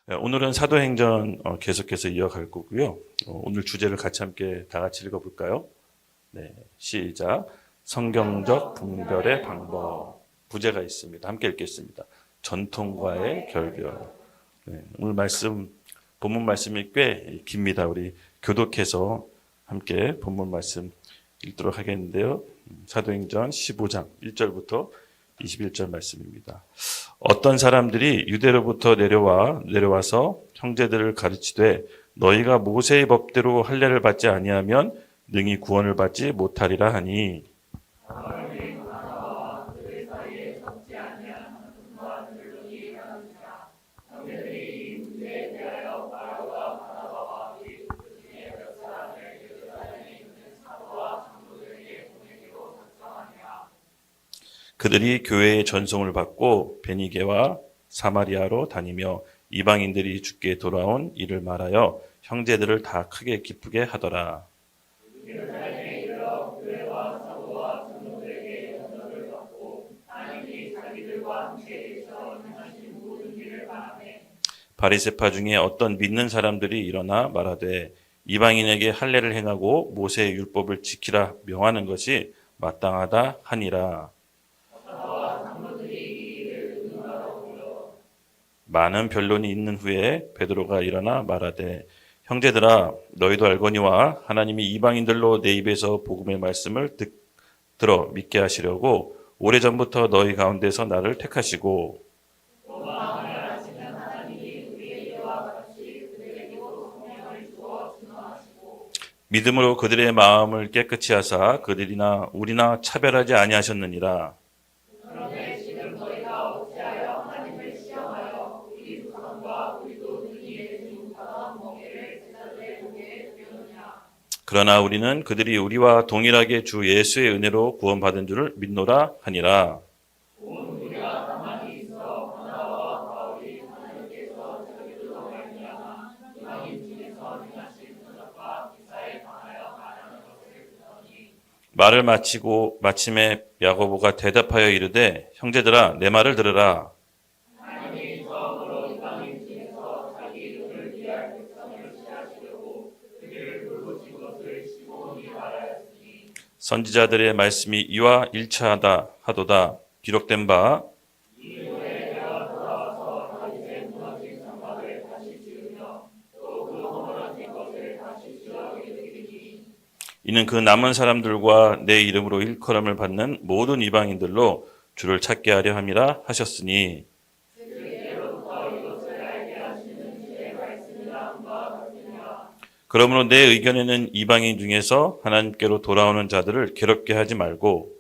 오늘은 사도행전 계속해서 이어갈 거고요. 오늘 주제를 함께 다 같이 읽어볼까요? 네, 시작. 성경적 분별의 방법. 부제가 있습니다. 함께 읽겠습니다. 전통과의 결별. 네, 오늘 본문 말씀이 꽤 깁니다. 우리 교독해서 함께 본문 말씀 읽도록 하겠는데요. 사도행전 15장 1절부터 21절 말씀입니다. 어떤 사람들이 유대로부터 내려와서 형제들을 가르치되 너희가 모세의 법대로 할례를 받지 아니하면 능히 구원을 받지 못하리라 하니 그들이 교회의 전송을 받고 베니게와 사마리아로 다니며 이방인들이 주께 돌아온 일을 말하여 형제들을 다 크게 기쁘게 하더라. 바리새파 중에 어떤 믿는 사람들이 일어나 말하되 이방인에게 할례를 행하고 모세의 율법을 지키라 명하는 것이 마땅하다 하니라. 많은 변론이 있는 후에 베드로가 일어나 말하되 형제들아 너희도 알거니와 하나님이 이방인들로 내 입에서 복음의 말씀을 들어 믿게 하시려고 오래전부터 너희 가운데서 나를 택하시고 믿음으로 그들의 마음을 깨끗이 하사 그들이나 우리나 차별하지 아니하셨느니라. 그러나 우리는 그들이 우리와 동일하게 주 예수의 은혜로 구원받은 줄을 믿노라 하니라. 말을 마치고 마침에 야고보가 대답하여 이르되 형제들아 내 말을 들으라. 선지자들의 말씀이 이와 일치하다 하도다. 기록된 바 이는 그 남은 사람들과 내 이름으로 일컬음을 받는 모든 이방인들로 주를 찾게 하려 함이라 하셨으니 그러므로 내 의견에는 이방인 중에서 하나님께로 돌아오는 자들을 괴롭게 하지 말고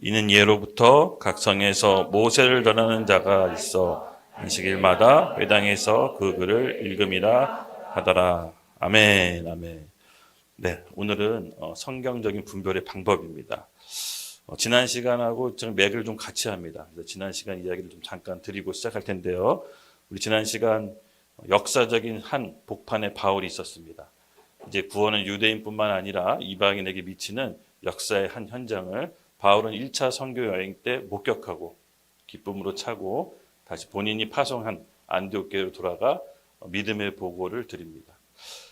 이는 예로부터 각 성에서 모세를 전하는 자가 있어 안식일마다 회당에서 그 글을 읽음이라 하더라. 아멘, 아멘. 네, 오늘은 성경적인 분별의 방법입니다. 지난 시간하고 좀 맥을 좀 같이 합니다. 그래서 지난 시간 이야기를 좀 잠깐 드리고 시작할 텐데요. 우리 지난 시간 역사적인 한 복판에 바울이 있었습니다. 이제 구원은 유대인뿐만 아니라 이방인에게 미치는 역사의 한 현장을 바울은 1차 선교 여행 때 목격하고 기쁨으로 차고 다시 본인이 파송한 안디옥교회로 돌아가 믿음의 보고를 드립니다.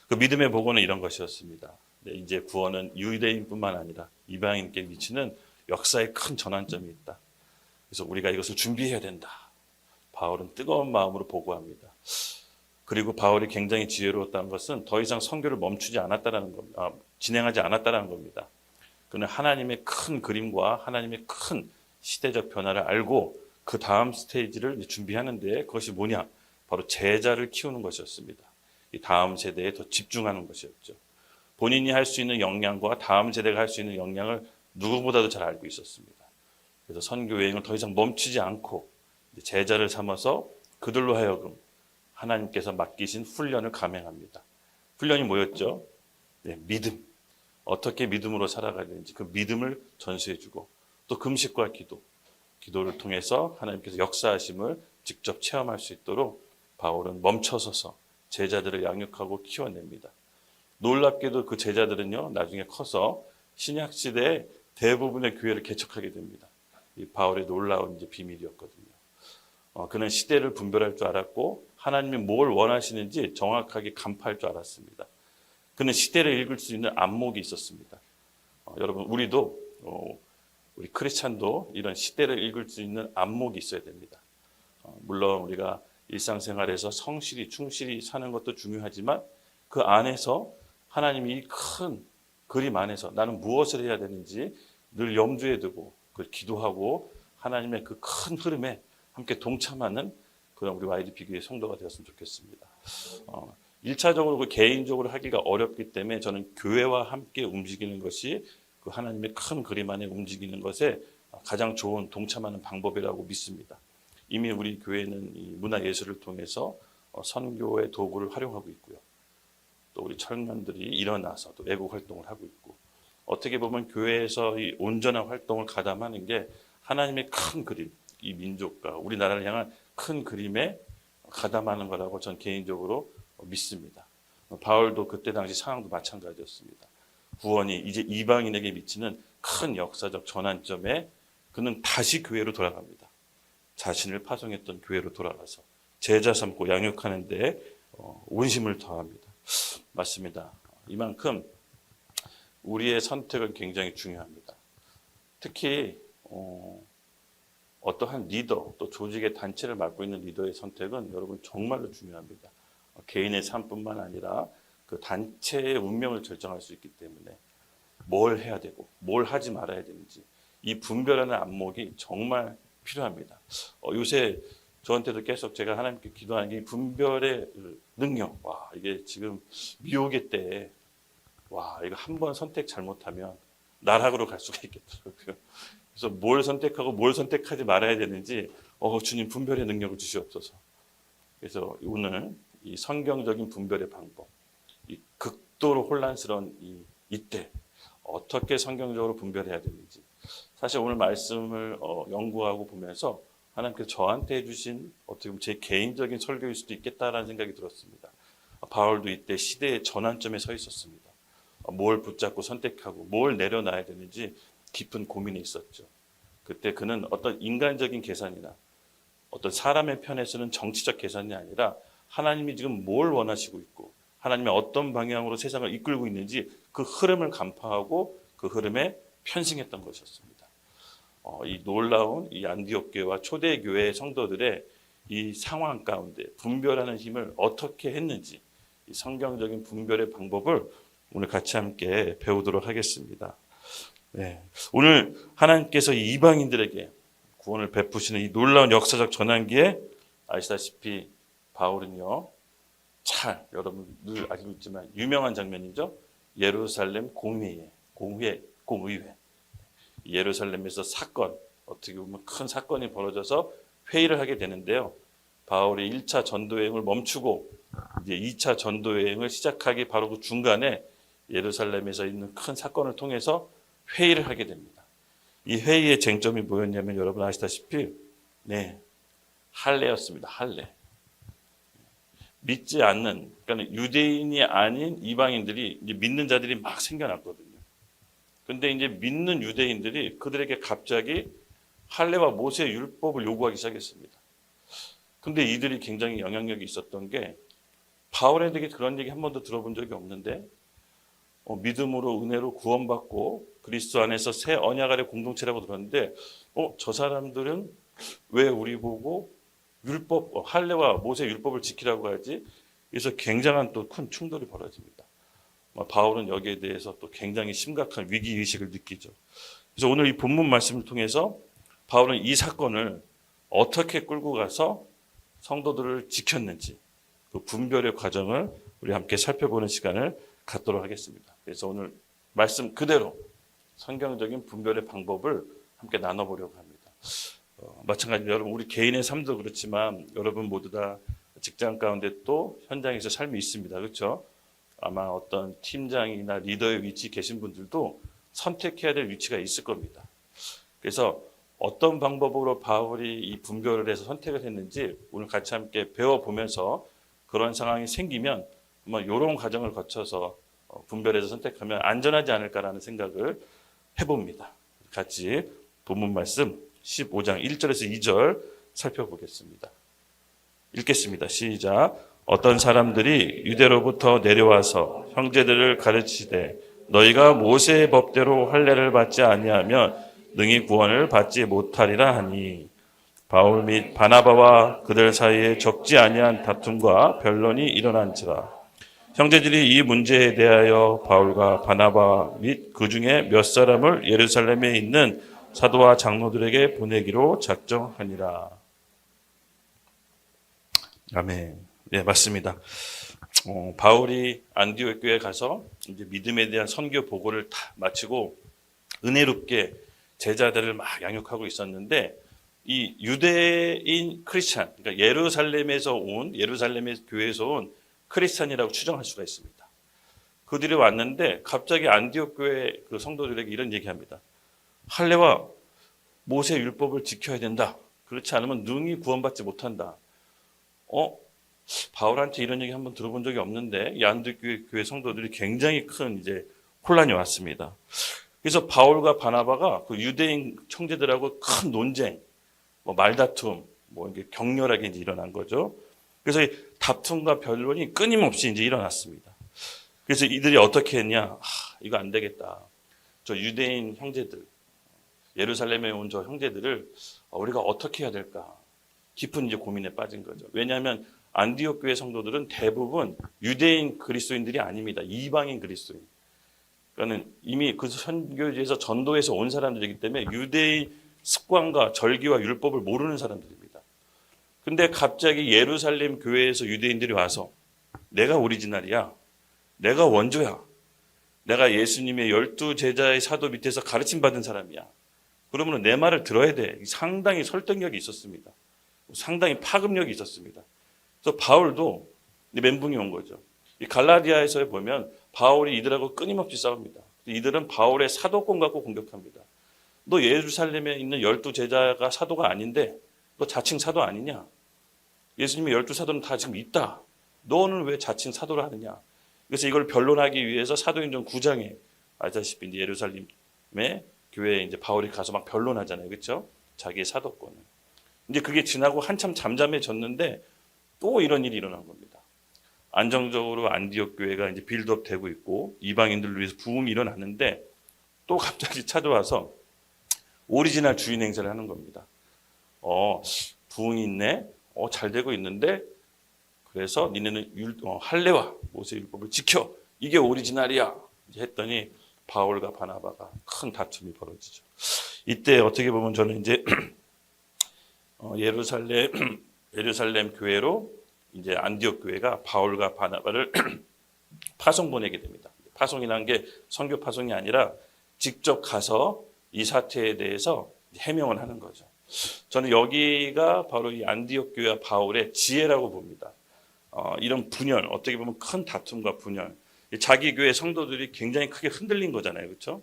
그 믿음의 보고는 이런 것이었습니다. 이제 구원은 유대인뿐만 아니라 이방인에게 미치는 역사의 큰 전환점이 있다. 그래서 우리가 이것을 준비해야 된다. 바울은 뜨거운 마음으로 보고합니다. 그리고 바울이 굉장히 지혜로웠다는 것은 더 이상 선교를 진행하지 않았다는 겁니다. 그는 하나님의 큰 그림과 하나님의 큰 시대적 변화를 알고 그 다음 스테이지를 준비하는데 그것이 뭐냐? 바로 제자를 키우는 것이었습니다. 이 다음 세대에 더 집중하는 것이었죠. 본인이 할 수 있는 역량과 다음 세대가 할 수 있는 역량을 누구보다도 잘 알고 있었습니다. 그래서 선교 여행을 더 이상 멈추지 않고 제자를 삼아서 그들로 하여금 하나님께서 맡기신 훈련을 감행합니다. 훈련이 뭐였죠? 네, 믿음. 어떻게 믿음으로 살아가야 되는지 그 믿음을 전수해주고 또 금식과 기도를 통해서 하나님께서 역사하심을 직접 체험할 수 있도록 바울은 멈춰서서 제자들을 양육하고 키워냅니다. 놀랍게도 그 제자들은요 나중에 커서 신약시대에 대부분의 교회를 개척하게 됩니다. 이 바울의 놀라운 이제 비밀이었거든요. 그는 시대를 분별할 줄 알았고 하나님이 뭘 원하시는지 정확하게 간파할 줄 알았습니다. 그는 시대를 읽을 수 있는 안목이 있었습니다. 여러분 우리도 우리 크리스찬도 이런 시대를 읽을 수 있는 안목이 있어야 됩니다. 물론 우리가 일상생활에서 성실히 충실히 사는 것도 중요하지만 그 안에서 하나님이 이 큰 그림 안에서 나는 무엇을 해야 되는지 늘 염두에 두고 그걸 기도하고 하나님의 그 큰 흐름에 함께 동참하는 그런 우리 YDP교의 성도가 되었으면 좋겠습니다. 1차적으로 그 개인적으로 하기가 어렵기 때문에 저는 교회와 함께 움직이는 것이 그 하나님의 큰 그림 안에 움직이는 것에 가장 좋은 동참하는 방법이라고 믿습니다. 이미 우리 교회는 이 문화예술을 통해서 선교의 도구를 활용하고 있고요. 또 우리 청년들이 일어나서 또 애국 활동을 하고 있고 어떻게 보면 교회에서 이 온전한 활동을 가담하는 게 하나님의 큰 그림, 이 민족과 우리나라를 향한 큰 그림에 가담하는 거라고 전 개인적으로 믿습니다. 바울도 그때 당시 상황도 마찬가지였습니다. 구원이 이제 이방인에게 미치는 큰 역사적 전환점에 그는 다시 교회로 돌아갑니다. 자신을 파송했던 교회로 돌아가서 제자 삼고 양육하는 데 온심을 더합니다. 맞습니다. 이만큼 우리의 선택은 굉장히 중요합니다. 특히 어떠한 리더 또 조직의 단체를 맡고 있는 리더의 선택은 여러분 정말로 중요합니다. 개인의 삶뿐만 아니라 그 단체의 운명을 결정할 수 있기 때문에 뭘 해야 되고 뭘 하지 말아야 되는지 이 분별하는 안목이 정말 필요합니다. 요새 저한테도 계속 제가 하나님께 기도하는 게 분별의 능력. 와, 이게 지금 미혹의 때에 이거 한 번 선택 잘못하면 나락으로 갈 수가 있겠더라고요. 그래서 뭘 선택하고 뭘 선택하지 말아야 되는지 주님 분별의 능력을 주시옵소서. 그래서 오늘 이 성경적인 분별의 방법, 이 극도로 혼란스러운 이때 어떻게 성경적으로 분별해야 되는지 사실 오늘 말씀을 연구하고 보면서 하나님께서 저한테 해주신 어떻게 보면 제 개인적인 설교일 수도 있겠다라는 생각이 들었습니다. 바울도 이때 시대의 전환점에 서 있었습니다. 뭘 붙잡고 선택하고 뭘 내려놔야 되는지 깊은 고민이 있었죠. 그때 그는 어떤 인간적인 계산이나 어떤 사람의 편에 서는 정치적 계산이 아니라 하나님이 지금 뭘 원하시고 있고 하나님의 어떤 방향으로 세상을 이끌고 있는지 그 흐름을 간파하고 그 흐름에 편승했던 것이었습니다. 이 놀라운 이 안디옥 교회와 초대 교회의 성도들의 이 상황 가운데 분별하는 힘을 어떻게 했는지 이 성경적인 분별의 방법을 오늘 같이 함께 배우도록 하겠습니다. 네. 오늘 하나님께서 이 이방인들에게 구원을 베푸시는 이 놀라운 역사적 전환기에 아시다시피 바울은요, 여러분 늘 알고 있지만 유명한 장면이죠. 예루살렘 공의회. 예루살렘에서 어떻게 보면 큰 사건이 벌어져서 회의를 하게 되는데요. 바울이 1차 전도여행을 멈추고 이제 2차 전도여행을 시작하기 바로 그 중간에 예루살렘에서 있는 큰 사건을 통해서 회의를 하게 됩니다. 이 회의의 쟁점이 뭐였냐면 여러분 아시다시피 할례였습니다. 할례. 믿지 않는, 그러니까 유대인이 아닌 이방인들이 이제 믿는 자들이 막 생겨났거든요. 근데 이제 믿는 유대인들이 그들에게 갑자기 할례와 모세의 율법을 요구하기 시작했습니다. 근데 이들이 굉장히 영향력이 있었던 게 바울에게 그런 얘기 한 번도 들어본 적이 없는데 믿음으로 은혜로 구원받고 그리스도 안에서 새 언약 아래 공동체라고 들었는데 저 사람들은 왜 우리 보고 율법, 할례와 모세 율법을 지키라고 하지? 그래서 굉장한 또 큰 충돌이 벌어집니다. 바울은 여기에 대해서 또 굉장히 심각한 위기의식을 느끼죠. 그래서 오늘 이 본문 말씀을 통해서 바울은 이 사건을 어떻게 끌고 가서 성도들을 지켰는지 그 분별의 과정을 우리 함께 살펴보는 시간을 갖도록 하겠습니다. 그래서 오늘 말씀 그대로 성경적인 분별의 방법을 함께 나눠보려고 합니다. 마찬가지로 여러분 우리 개인의 삶도 그렇지만 여러분 모두 다 직장 가운데 또 현장에서 삶이 있습니다. 그렇죠? 아마 어떤 팀장이나 리더의 위치에 계신 분들도 선택해야 될 위치가 있을 겁니다. 그래서 어떤 방법으로 바울이 이 분별을 해서 선택을 했는지 오늘 같이 함께 배워보면서 그런 상황이 생기면 이런 과정을 거쳐서 분별해서 선택하면 안전하지 않을까라는 생각을 해봅니다. 같이 본문 말씀 15장 1절에서 2절 살펴보겠습니다. 읽겠습니다. 시작. 어떤 사람들이 유대로부터 내려와서 형제들을 가르치되 너희가 모세의 법대로 할례를 받지 아니하면 능히 구원을 받지 못하리라 하니 바울 및 바나바와 그들 사이에 적지 아니한 다툼과 변론이 일어난지라. 형제들이 이 문제에 대하여 바울과 바나바 및 그 중에 몇 사람을 예루살렘에 있는 사도와 장로들에게 보내기로 작정하니라. 아멘. 네, 맞습니다. 바울이 안디옥 교회에 가서 이제 믿음에 대한 선교 보고를 다 마치고 은혜롭게 제자들을 막 양육하고 있었는데, 이 유대인 크리스찬, 그러니까 예루살렘의 교회에서 온 크리스찬이라고 추정할 수가 있습니다. 그들이 왔는데 갑자기 안디옥 교회 그 성도들에게 이런 얘기합니다. 할례와 모세 율법을 지켜야 된다. 그렇지 않으면 능히 구원받지 못한다. 바울한테 이런 얘기 한번 들어본 적이 없는데 이 안디옥 교회 성도들이 굉장히 큰 이제 혼란이 왔습니다. 그래서 바울과 바나바가 그 유대인 형제들하고 큰 논쟁, 말다툼, 이게 격렬하게 이제 일어난 거죠. 그래서 이 다툼과 변론이 끊임없이 이제 일어났습니다. 그래서 이들이 어떻게 했냐? 이거 안 되겠다. 저 유대인 형제들, 예루살렘에 온 저 형제들을 우리가 어떻게 해야 될까? 깊은 이제 고민에 빠진 거죠. 왜냐하면 안디옥 교회 성도들은 대부분 유대인 그리스도인들이 아닙니다. 이방인 그리스도인. 그러니까는 이미 그 선교지에서 전도해서 온 사람들이기 때문에 유대인 습관과 절기와 율법을 모르는 사람들입니다. 근데 갑자기 예루살렘 교회에서 유대인들이 와서 내가 오리지널이야. 내가 원조야. 내가 예수님의 12제자의 사도 밑에서 가르침 받은 사람이야. 그러면 내 말을 들어야 돼. 상당히 설득력이 있었습니다. 상당히 파급력이 있었습니다. 그래서 바울도 멘붕이 온 거죠. 이 갈라디아에서 보면 바울이 이들하고 끊임없이 싸웁니다. 이들은 바울의 사도권 갖고 공격합니다. 너 예루살렘에 있는 12제자가 사도가 아닌데 너 자칭 사도 아니냐? 예수님의 12사도는 다 지금 있다. 너는 왜 자칭 사도를 하느냐? 그래서 이걸 변론하기 위해서 사도행전 9장에 알다시피 이제 예루살렘의 교회에 이제 바울이 가서 막 변론하잖아요. 그렇죠? 자기의 사도권을. 이제 그게 지나고 한참 잠잠해졌는데 또 이런 일이 일어난 겁니다. 안정적으로 안디옥 교회가 이제 빌드업 되고 있고 이방인들을 위해서 부흥이 일어났는데 또 갑자기 찾아와서 오리지널 주인 행세를 하는 겁니다. 부흥이 있네. 잘 되고 있는데 그래서 니네는 할례와 모세 율법을 지켜. 이게 오리지널이야. 했더니 바울과 바나바가 큰 다툼이 벌어지죠. 이때 어떻게 보면 저는 이제 예루살렘 교회로 이제 안디옥 교회가 바울과 바나바를 파송 보내게 됩니다. 파송이라는 게 선교 파송이 아니라 직접 가서 이 사태에 대해서 해명을 하는 거죠. 저는 여기가 바로 이 안디옥 교회와 바울의 지혜라고 봅니다. 이런 분열, 어떻게 보면 큰 다툼과 분열, 자기 교회 성도들이 굉장히 크게 흔들린 거잖아요, 그렇죠?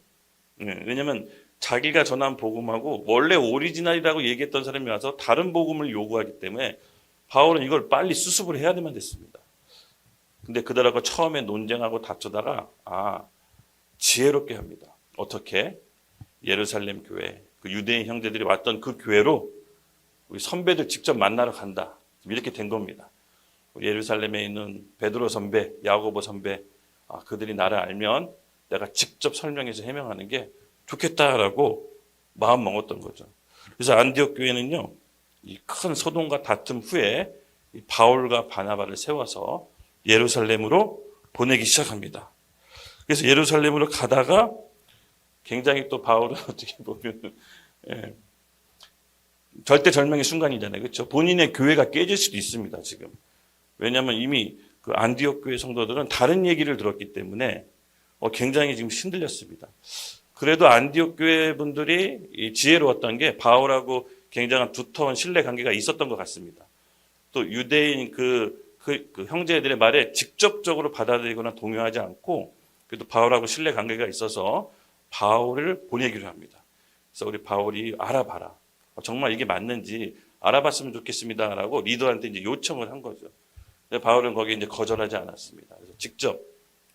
왜냐하면 자기가 전한 복음하고 원래 오리지널이라고 얘기했던 사람이 와서 다른 복음을 요구하기 때문에 바울은 이걸 빨리 수습을 해야 되만 됐습니다. 근데 그들하고 처음에 논쟁하고 다투다가 지혜롭게 합니다. 어떻게? 예루살렘 교회, 그 유대인 형제들이 왔던 그 교회로 우리 선배들 직접 만나러 간다. 이렇게 된 겁니다. 예루살렘에 있는 베드로 선배, 야고보 선배, 그들이 나를 알면 내가 직접 설명해서 해명하는 게 좋겠다라고 마음 먹었던 거죠. 그래서 안디옥 교회는요, 이 큰 소동과 다툼 후에 바울과 바나바를 세워서 예루살렘으로 보내기 시작합니다. 그래서 예루살렘으로 가다가 굉장히 또 바울은 어떻게 보면 절대절명의 순간이잖아요. 그렇죠? 본인의 교회가 깨질 수도 있습니다. 지금. 왜냐하면 이미 그 안디옥 교회 성도들은 다른 얘기를 들었기 때문에 굉장히 지금 흔들렸습니다. 그래도 안디옥 교회 분들이 지혜로웠던 게 바울하고 굉장한 두터운 신뢰 관계가 있었던 것 같습니다. 또 유대인 그 형제들의 말에 직접적으로 받아들이거나 동요하지 않고 그래도 바울하고 신뢰 관계가 있어서 바울을 보내기로 합니다. 그래서 우리 바울이 알아봐라. 정말 이게 맞는지 알아봤으면 좋겠습니다라고 리더한테 이제 요청을 한 거죠. 근데 바울은 거기에 이제 거절하지 않았습니다. 그래서 직접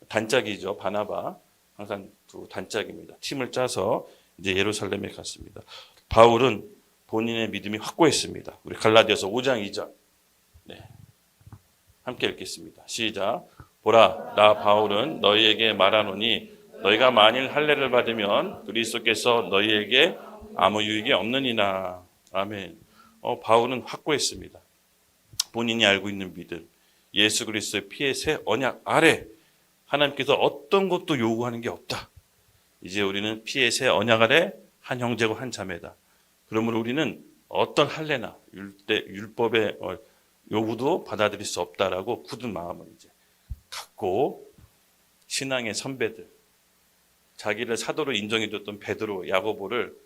단짝이죠. 바나바. 항상 두 단짝입니다. 팀을 짜서 이제 예루살렘에 갔습니다. 바울은 본인의 믿음이 확고했습니다. 우리 갈라디아서 5장 2절. 네. 함께 읽겠습니다. 시작. 보라, 나 바울은 너희에게 말하노니 너희가 만일 할례를 받으면 그리스도께서 너희에게 아무 유익이 없느니라. 아멘. 바울은 확고했습니다. 본인이 알고 있는 믿음, 예수 그리스도의 피의 새 언약 아래 하나님께서 어떤 것도 요구하는 게 없다. 이제 우리는 피의 새 언약 아래 한 형제고 한 자매다. 그러므로 우리는 어떤 할례나 율법의 요구도 받아들일 수 없다라고 굳은 마음을 이제 갖고 신앙의 선배들, 자기를 사도로 인정해줬던 베드로, 야고보를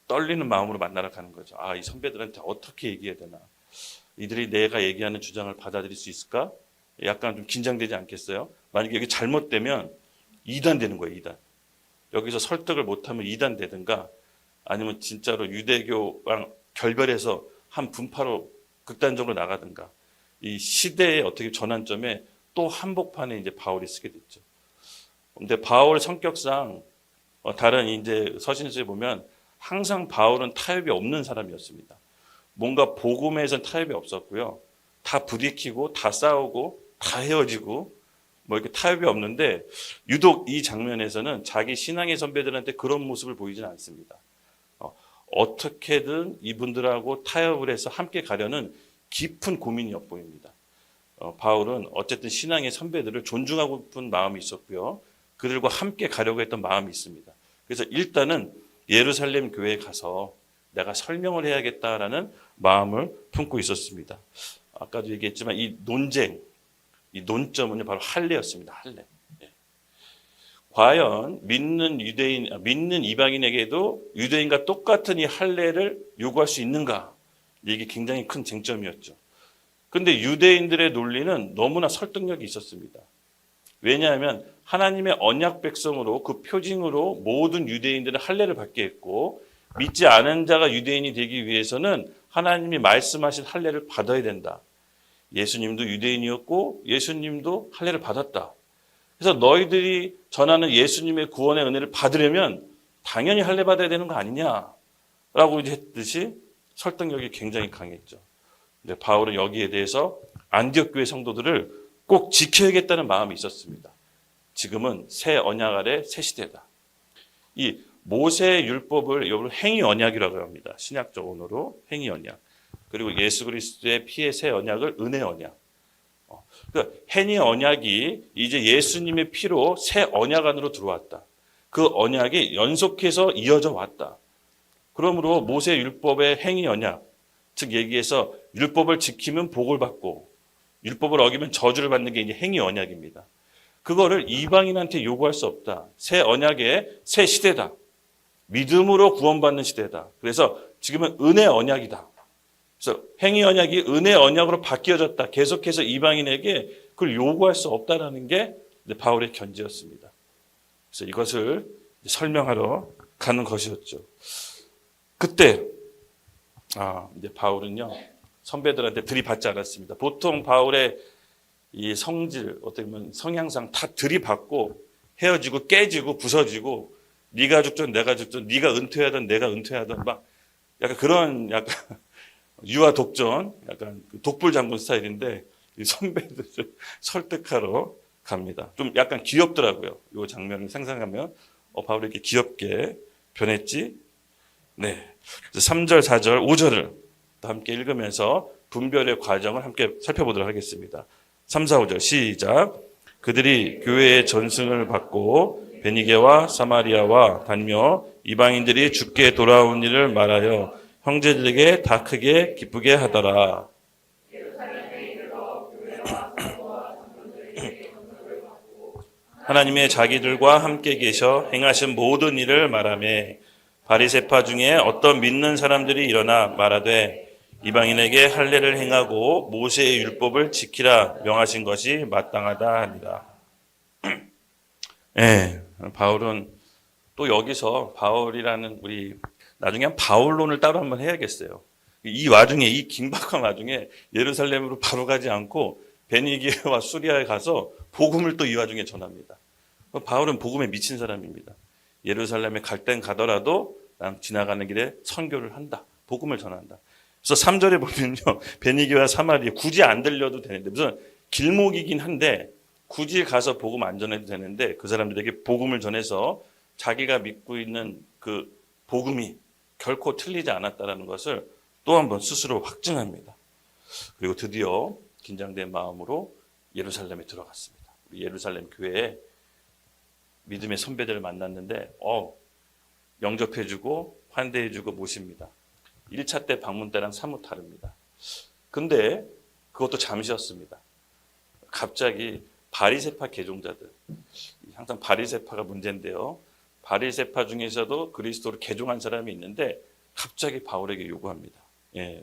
떨리는 마음으로 만나러 가는 거죠. 이 선배들한테 어떻게 얘기해야 되나? 이들이 내가 얘기하는 주장을 받아들일 수 있을까? 약간 좀 긴장되지 않겠어요? 만약에 여기 잘못되면 2단 되는 거예요, 2단. 여기서 설득을 못하면 2단 되든가 아니면 진짜로 유대교랑 결별해서 한 분파로 극단적으로 나가든가. 이 시대의 어떻게 전환점에 또 한복판에 이제 바울이 쓰게 됐죠. 근데 바울 성격상 다른 이제 서신서에 보면 항상 바울은 타협이 없는 사람이었습니다. 뭔가 복음에선 타협이 없었고요. 다 부딪히고 다 싸우고 다 헤어지고 뭐 이렇게 타협이 없는데 유독 이 장면에서는 자기 신앙의 선배들한테 그런 모습을 보이진 않습니다. 어떻게든 이분들하고 타협을 해서 함께 가려는 깊은 고민이 엿보입니다. 바울은 어쨌든 신앙의 선배들을 존중하고 싶은 마음이 있었고요. 그들과 함께 가려고 했던 마음이 있습니다. 그래서 일단은 예루살렘 교회에 가서 내가 설명을 해야겠다라는 마음을 품고 있었습니다. 아까도 얘기했지만 이 논쟁, 이 논점은 바로 할례였습니다. 할례. 과연 믿는 이방인에게도 유대인과 똑같은 이 할례를 요구할 수 있는가? 이게 굉장히 큰 쟁점이었죠. 그런데 유대인들의 논리는 너무나 설득력이 있었습니다. 왜냐하면 하나님의 언약 백성으로 그 표징으로 모든 유대인들은 할례를 받게 했고 믿지 않은 자가 유대인이 되기 위해서는 하나님이 말씀하신 할례를 받아야 된다. 예수님도 유대인이었고 예수님도 할례를 받았다. 그래서 너희들이 전하는 예수님의 구원의 은혜를 받으려면 당연히 할례 받아야 되는 거 아니냐라고 이제 했듯이 설득력이 굉장히 강했죠. 근데 바울은 여기에 대해서 안디옥 교회 성도들을 꼭 지켜야겠다는 마음이 있었습니다. 지금은 새 언약 아래 새 시대다. 이 모세의 율법을 여러분 행위 언약이라고 합니다. 신약적 언어로 행위 언약. 그리고 예수 그리스도의 피의 새 언약을 은혜 언약. 그러니까 행위 언약이 이제 예수님의 피로 새 언약 안으로 들어왔다. 그 언약이 연속해서 이어져 왔다. 그러므로 모세 율법의 행위 언약, 즉 얘기해서 율법을 지키면 복을 받고 율법을 어기면 저주를 받는 게 이제 행위 언약입니다. 그거를 이방인한테 요구할 수 없다. 새 언약의 새 시대다. 믿음으로 구원받는 시대다. 그래서 지금은 은혜 언약이다. 그래서 행위 언약이 은혜 언약으로 바뀌어졌다. 계속해서 이방인에게 그걸 요구할 수 없다라는 게 바울의 견지였습니다. 그래서 이것을 설명하러 가는 것이었죠. 그때 이제 바울은요 선배들한테 들이받지 않았습니다. 보통 바울의 이 성질 어떻게 보면 성향상 다 들이받고 헤어지고 깨지고 부서지고 네가 죽든 내가 죽든 네가 은퇴하든 내가 은퇴하든 막 약간 그런 약간 유아 독전 약간 독불 장군 스타일인데 이 선배들을 설득하러 갑니다. 좀 약간 귀엽더라고요. 이 장면을 상상하면 바울이 이렇게 귀엽게 변했지. 네. 그래서 3절, 4절, 5절을 함께 읽으면서 분별의 과정을 함께 살펴보도록 하겠습니다. 3, 4, 5절 시작. 그들이 교회의 전승을 받고 베니게와 사마리아와 다니며 이방인들이 주께 돌아온 일을 말하여 형제들에게 다 크게 기쁘게 하더라. 하나님의 자기들과 함께 계셔 행하신 모든 일을 말하며 바리새파 중에 어떤 믿는 사람들이 일어나 말하되 이방인에게 할례를 행하고 모세의 율법을 지키라 명하신 것이 마땅하다 하니라. 네, 바울은 또 여기서 바울이라는 우리 나중에 한 바울론을 따로 한번 해야겠어요. 이 와중에 이 긴박한 와중에 예루살렘으로 바로 가지 않고 베니게와 수리아에 가서 복음을 또 이 와중에 전합니다. 바울은 복음에 미친 사람입니다. 예루살렘에 갈 땐 가더라도 난 지나가는 길에 선교를 한다. 복음을 전한다. 그래서 3절에 보면요. 베니게와 사마리아 굳이 안 들려도 되는데 무슨 길목이긴 한데 굳이 가서 복음 안 전해도 되는데 그 사람들에게 복음을 전해서 자기가 믿고 있는 그 복음이 결코 틀리지 않았다는 것을 또 한 번 스스로 확증합니다. 그리고 드디어 긴장된 마음으로 예루살렘에 들어갔습니다. 예루살렘 교회에 믿음의 선배들을 만났는데 영접해주고 환대해주고 모십니다. 1차 때 방문 때랑 사뭇 다릅니다. 근데 그것도 잠시였습니다. 갑자기 바리새파 개종자들, 항상 바리새파가 문제인데요. 바리새파 중에서도 그리스도를 개종한 사람이 있는데 갑자기 바울에게 요구합니다.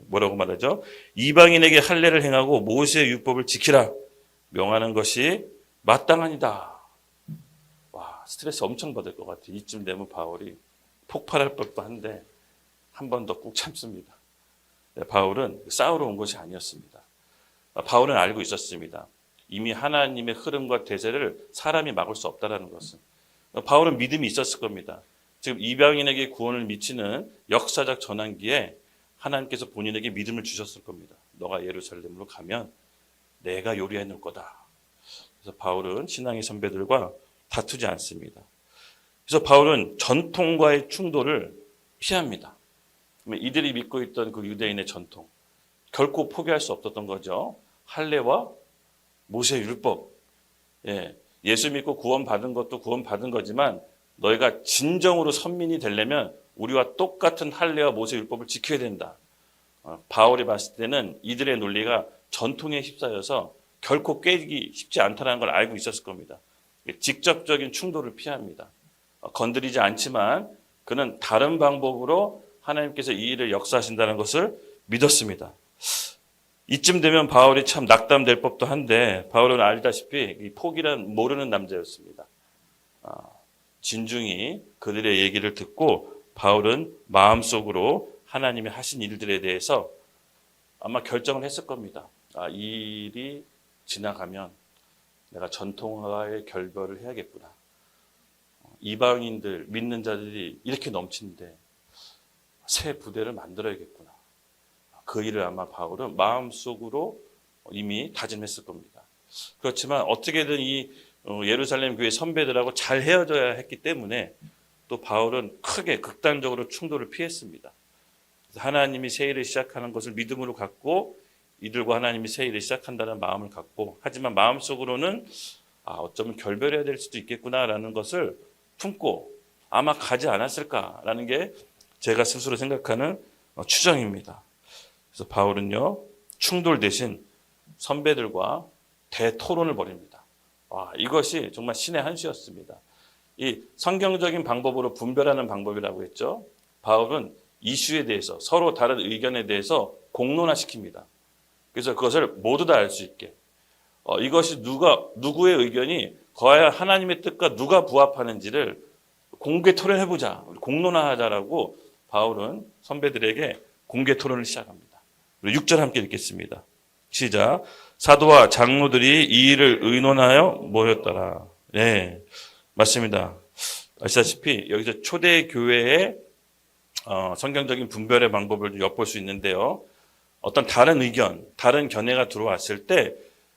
뭐라고 말하죠? 이방인에게 할례를 행하고 모세의 율법을 지키라 명하는 것이 마땅하니다. 와, 스트레스 엄청 받을 것 같아요. 이쯤 되면 바울이 폭발할 법도 한데 한 번 더 꾹 참습니다. 바울은 싸우러 온 것이 아니었습니다. 바울은 알고 있었습니다. 이미 하나님의 흐름과 대세를 사람이 막을 수 없다는 것은. 바울은 믿음이 있었을 겁니다. 지금 이방인에게 구원을 미치는 역사적 전환기에 하나님께서 본인에게 믿음을 주셨을 겁니다. 너가 예루살렘으로 가면 내가 요리해 놓을 거다. 그래서 바울은 신앙의 선배들과 다투지 않습니다. 그래서 바울은 전통과의 충돌을 피합니다. 이들이 믿고 있던 그 유대인의 전통, 결코 포기할 수 없었던 거죠. 할례와 모세 율법. 예수 믿고 구원받은 것도 구원받은 거지만 너희가 진정으로 선민이 되려면 우리와 똑같은 할례와 모세 율법을 지켜야 된다. 바울이 봤을 때는 이들의 논리가 전통에 휩싸여서 결코 깨기 쉽지 않다는 걸 알고 있었을 겁니다. 직접적인 충돌을 피합니다. 건드리지 않지만 그는 다른 방법으로 하나님께서 이 일을 역사하신다는 것을 믿었습니다. 이쯤 되면 바울이 참 낙담될 법도 한데 바울은 알다시피 이 폭이란 모르는 남자였습니다. 진중히 그들의 얘기를 듣고 바울은 마음속으로 하나님이 하신 일들에 대해서 아마 결정을 했을 겁니다. 이 일이 지나가면 내가 전통과의 결별을 해야겠구나. 이방인들, 믿는 자들이 이렇게 넘치는데 새 부대를 만들어야겠구나. 그 일을 아마 바울은 마음속으로 이미 다짐했을 겁니다. 그렇지만 어떻게든 이 예루살렘 교회 선배들하고 잘 헤어져야 했기 때문에 또 바울은 크게 극단적으로 충돌을 피했습니다. 하나님이 새 일을 시작하는 것을 믿음으로 갖고 이들과 하나님이 새 일을 시작한다는 마음을 갖고 하지만 마음속으로는 어쩌면 결별해야 될 수도 있겠구나라는 것을 품고 아마 가지 않았을까라는 게 제가 스스로 생각하는 추정입니다. 그래서 바울은요 충돌 대신 선배들과 대토론을 벌입니다. 이것이 정말 신의 한 수였습니다. 이 성경적인 방법으로 분별하는 방법이라고 했죠. 바울은 이슈에 대해서 서로 다른 의견에 대해서 공론화시킵니다. 그래서 그것을 모두 다 알 수 있게 이것이 누구의 의견이 과연 하나님의 뜻과 누가 부합하는지를 공개 토론해보자, 공론화하자라고 바울은 선배들에게 공개 토론을 시작합니다. 6절 함께 읽겠습니다. 시작. 사도와 장로들이 이 일을 의논하여 모였더라. 네, 맞습니다. 아시다시피 여기서 초대 교회의 성경적인 분별의 방법을 엿볼 수 있는데요. 어떤 다른 의견, 다른 견해가 들어왔을 때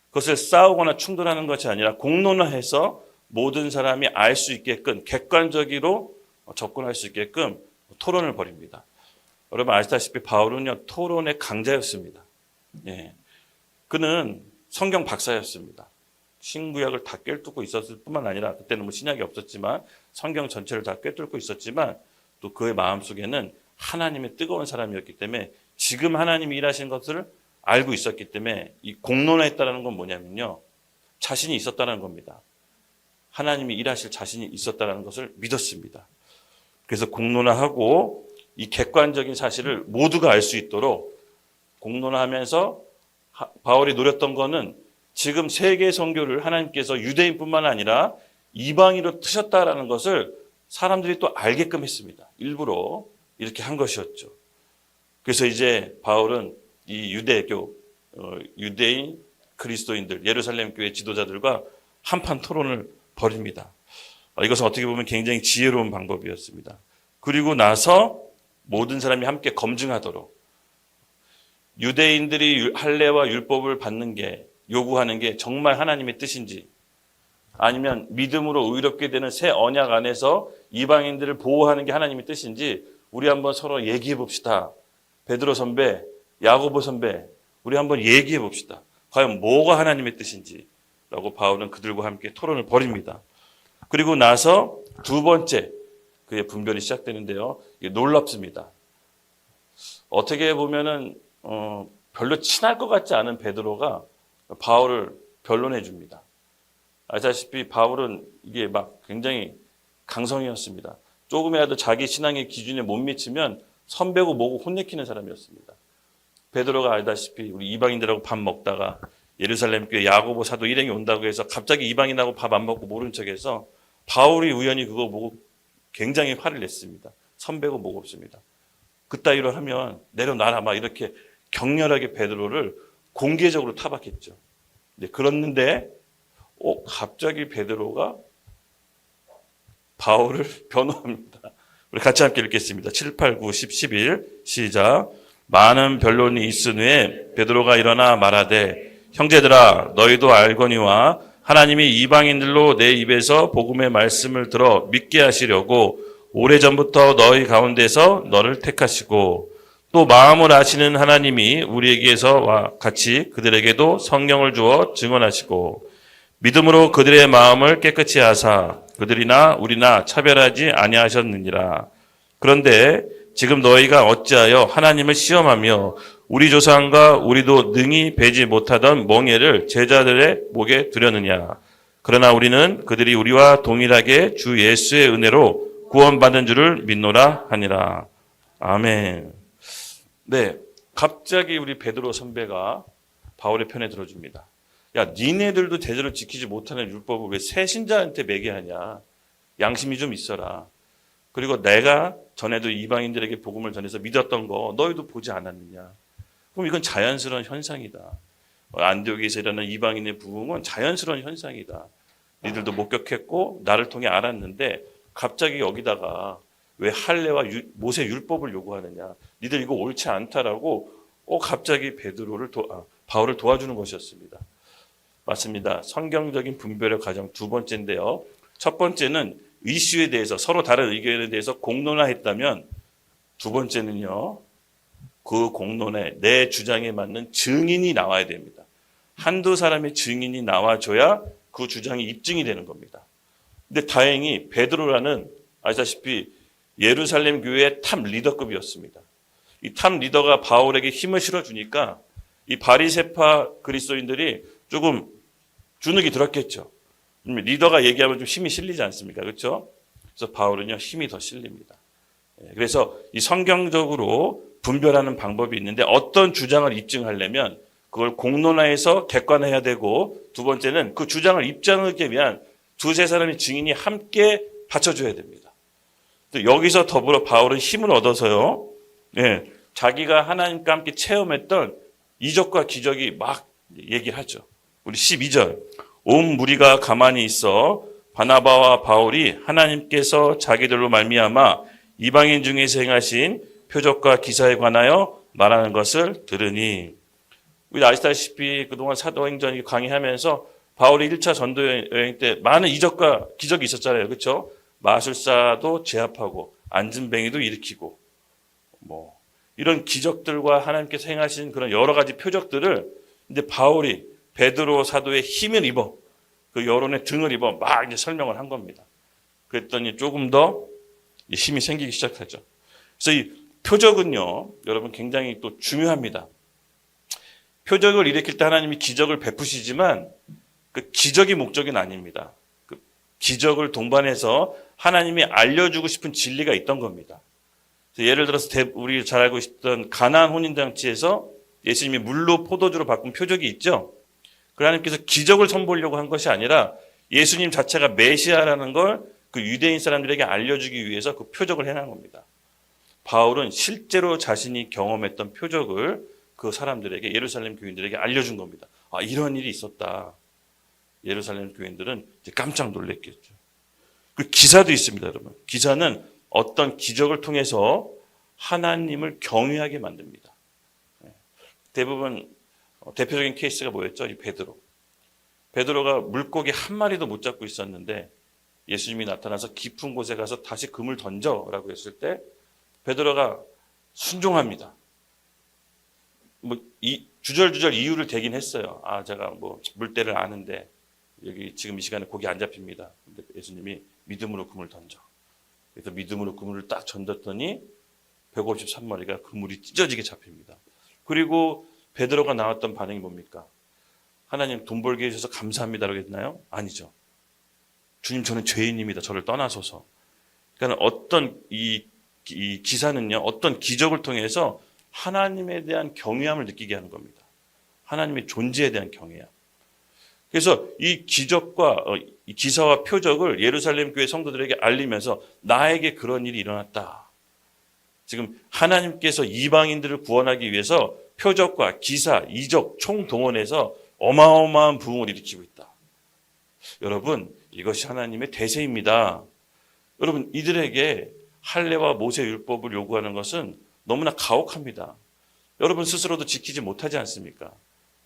그것을 싸우거나 충돌하는 것이 아니라 공론화해서 모든 사람이 알 수 있게끔 객관적으로 접근할 수 있게끔 토론을 벌입니다. 여러분 아시다시피 바울은요 토론의 강자였습니다. 그는 성경 박사였습니다. 신구약을 다 꿰뚫고 있었을 뿐만 아니라 그때는 뭐 신약이 없었지만 성경 전체를 다 꿰뚫고 있었지만 또 그의 마음속에는 하나님의 뜨거운 사람이었기 때문에 지금 하나님이 일하신 것을 알고 있었기 때문에 이 공론화했다는 건 뭐냐면요. 자신이 있었다는 겁니다. 하나님이 일하실 자신이 있었다는 것을 믿었습니다. 그래서 공론화하고 이 객관적인 사실을 모두가 알 수 있도록 공론화하면서 바울이 노렸던 거는 지금 세계 선교를 하나님께서 유대인뿐만 아니라 이방인으로 트셨다라는 것을 사람들이 또 알게끔 했습니다. 일부러 이렇게 한 것이었죠. 그래서 이제 바울은 이 유대교, 유대인 그리스도인들, 예루살렘 교회 지도자들과 한판 토론을 벌입니다. 이것은 어떻게 보면 굉장히 지혜로운 방법이었습니다. 그리고 나서 모든 사람이 함께 검증하도록 유대인들이 할례와 율법을 받는 게 요구하는 게 정말 하나님의 뜻인지 아니면 믿음으로 의롭게 되는 새 언약 안에서 이방인들을 보호하는 게 하나님의 뜻인지 우리 한번 서로 얘기해 봅시다. 베드로 선배, 야고보 선배, 우리 한번 얘기해 봅시다. 과연 뭐가 하나님의 뜻인지라고 바울은 그들과 함께 토론을 벌입니다. 그리고 나서 두 번째 그의 분별이 시작되는데요. 이게 놀랍습니다. 어떻게 보면은 별로 친할 것 같지 않은 베드로가 바울을 변론해 줍니다. 아시다시피 바울은 이게 막 굉장히 강성이었습니다. 조금이라도 자기 신앙의 기준에 못 미치면 선배고 뭐고 혼내키는 사람이었습니다. 베드로가 알다시피 우리 이방인들하고 밥 먹다가 예루살렘 교회 야고보 사도 일행이 온다고 해서 갑자기 이방인하고 밥 안 먹고 모른 척해서 바울이 우연히 그거 보고 굉장히 화를 냈습니다. 선배고 뭐고 없습니다. 그따위로 하면 내려놔라 막 이렇게 격렬하게 베드로를 공개적으로 타박했죠. 네, 그랬는데 갑자기 베드로가 바울을 변호합니다. 우리 같이 함께 읽겠습니다. 7, 8, 9, 10, 11 시작. 많은 변론이 있은 후에 베드로가 일어나 말하되 형제들아 너희도 알거니와 하나님이 이방인들로 내 입에서 복음의 말씀을 들어 믿게 하시려고 오래전부터 너희 가운데서 너를 택하시고 또 마음을 아시는 하나님이 우리에게서와 같이 그들에게도 성령을 주어 증언하시고 믿음으로 그들의 마음을 깨끗이 하사 그들이나 우리나 차별하지 아니하셨느니라. 그런데 지금 너희가 어찌하여 하나님을 시험하며 우리 조상과 우리도 능히 베지 못하던 멍에를 제자들의 목에 두려느냐. 그러나 우리는 그들이 우리와 동일하게 주 예수의 은혜로 구원받은 줄을 믿노라 하니라. 아멘. 네, 갑자기 우리 베드로 선배가 바울의 편에 들어줍니다. 야, 니네들도 제대로 지키지 못하는 율법을 왜 새 신자한테 매게 하냐. 양심이 좀 있어라. 그리고 내가 전에도 이방인들에게 복음을 전해서 믿었던 거 너희도 보지 않았느냐. 그럼 이건 자연스러운 현상이다. 안디옥에서 일어나는 이방인의 부흥은 자연스러운 현상이다. 니들도 목격했고 나를 통해 알았는데 갑자기 여기다가 왜 할례와 모세 율법을 요구하느냐. 니들 이거 옳지 않다라고 갑자기 바울을 도와주는 것이었습니다. 맞습니다. 성경적인 분별의 과정 두 번째인데요. 첫 번째는 이슈에 대해서 서로 다른 의견에 대해서 공론화했다면 두 번째는요. 그 공론에 내 주장에 맞는 증인이 나와야 됩니다. 한두 사람의 증인이 나와줘야 그 주장이 입증이 되는 겁니다. 근데 다행히 베드로라는 아시다시피 예루살렘 교회의 탑 리더급이었습니다. 이 탑 리더가 바울에게 힘을 실어주니까 이 바리새파 그리스도인들이 조금 주눅이 들었겠죠. 리더가 얘기하면 좀 힘이 실리지 않습니까? 그렇죠? 그래서 바울은요 힘이 더 실립니다. 그래서 이 성경적으로 분별하는 방법이 있는데 어떤 주장을 입증하려면 그걸 공론화해서 객관화해야 되고 두 번째는 그 주장을 입증하기 위한 두세 사람의 증인이 함께 받쳐줘야 됩니다. 여기서 더불어 바울은 힘을 얻어서요. 자기가 하나님과 함께 체험했던 이적과 기적이 막 얘기를 하죠. 우리 12절. 온 무리가 가만히 있어 바나바와 바울이 하나님께서 자기들로 말미암아 이방인 중에서 행하신 표적과 기사에 관하여 말하는 것을 들으니 우리 아시다시피 그동안 사도행전 강의하면서 바울이 1차 전도 여행 때 많은 이적과 기적이 있었잖아요. 그렇죠? 마술사도 제압하고 안진뱅이도 일으키고 이런 기적들과 하나님께서 행하신 그런 여러 가지 표적들을 이제 바울이 베드로 사도의 힘을 입어 그 여론의 등을 입어 막 이제 설명을 한 겁니다. 그랬더니 조금 더 힘이 생기기 시작하죠. 그래서 이 표적은요, 여러분 굉장히 또 중요합니다. 표적을 일으킬 때 하나님이 기적을 베푸시지만 그 기적이 목적은 아닙니다. 그 기적을 동반해서 하나님이 알려주고 싶은 진리가 있던 겁니다. 예를 들어서 우리 잘 알고 있던 가나안 혼인잔치에서 예수님이 물로 포도주로 바꾼 표적이 있죠. 하나님께서 기적을 선보이려고 한 것이 아니라 예수님 자체가 메시아라는 걸 그 유대인 사람들에게 알려주기 위해서 그 표적을 행한 겁니다. 바울은 실제로 자신이 경험했던 표적을 그 사람들에게 예루살렘 교인들에게 알려준 겁니다. 이런 일이 있었다. 예루살렘 교인들은 이제 깜짝 놀랐겠죠. 그 기사도 있습니다, 여러분. 기사는 어떤 기적을 통해서 하나님을 경외하게 만듭니다. 대부분 대표적인 케이스가 뭐였죠? 이 베드로. 베드로가 물고기 한 마리도 못 잡고 있었는데 예수님이 나타나서 깊은 곳에 가서 다시 그물 던져라고 했을 때 베드로가 순종합니다. 주절주절 이유를 대긴 했어요. 제가 물때를 아는데 여기 지금 이 시간에 고기 안 잡힙니다. 근데 예수님이 믿음으로 그물 던져. 그래서 믿음으로 그물을 딱 던졌더니 153마리가 그물이 찢어지게 잡힙니다. 그리고 베드로가 나왔던 반응이 뭡니까? 하나님 돈 벌게 해주셔서 감사합니다라고 했나요? 아니죠. 주님 저는 죄인입니다. 저를 떠나소서. 그러니까 어떤 이 기사는요. 어떤 기적을 통해서 하나님에 대한 경외함을 느끼게 하는 겁니다. 하나님의 존재에 대한 경외함. 그래서 이 기적과 이 기사와 표적을 예루살렘 교회 성도들에게 알리면서 나에게 그런 일이 일어났다. 지금 하나님께서 이방인들을 구원하기 위해서 표적과 기사, 이적 총동원해서 어마어마한 부흥을 일으키고 있다. 여러분, 이것이 하나님의 대세입니다. 여러분, 이들에게 할례와 모세 율법을 요구하는 것은 너무나 가혹합니다. 여러분 스스로도 지키지 못하지 않습니까?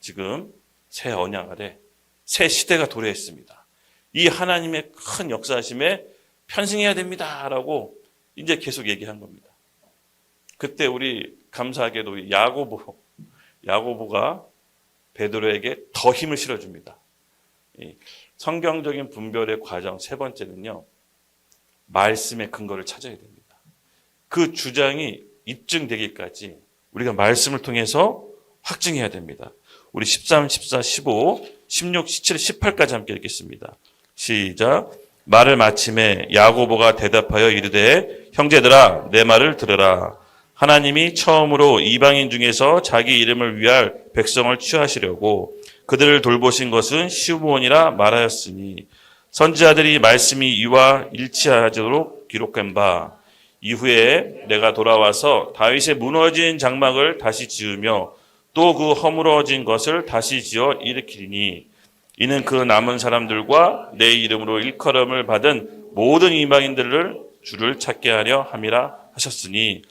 지금 새 언약 아래 새 시대가 도래했습니다. 이 하나님의 큰 역사하심에 편승해야 됩니다라고 이제 계속 얘기한 겁니다. 그때 우리 감사하게도 야고보가 베드로에게 더 힘을 실어줍니다. 성경적인 분별의 과정 세 번째는요. 말씀의 근거를 찾아야 됩니다. 그 주장이 입증되기까지 우리가 말씀을 통해서 확증해야 됩니다. 우리 13, 14, 15, 16, 17, 18까지 함께 읽겠습니다. 시작. 말을 마침에 야고보가 대답하여 이르되 형제들아 내 말을 들으라. 하나님이 처음으로 이방인 중에서 자기 이름을 위할 백성을 취하시려고 그들을 돌보신 것은 시므온이라 말하였으니 선지자들이 말씀이 이와 일치하도록 기록한 바 이후에 내가 돌아와서 다윗의 무너진 장막을 다시 지으며 또 그 허물어진 것을 다시 지어 일으키리니 이는 그 남은 사람들과 내 이름으로 일컬음을 받은 모든 이방인들을 주를 찾게 하려 함이라 하셨으니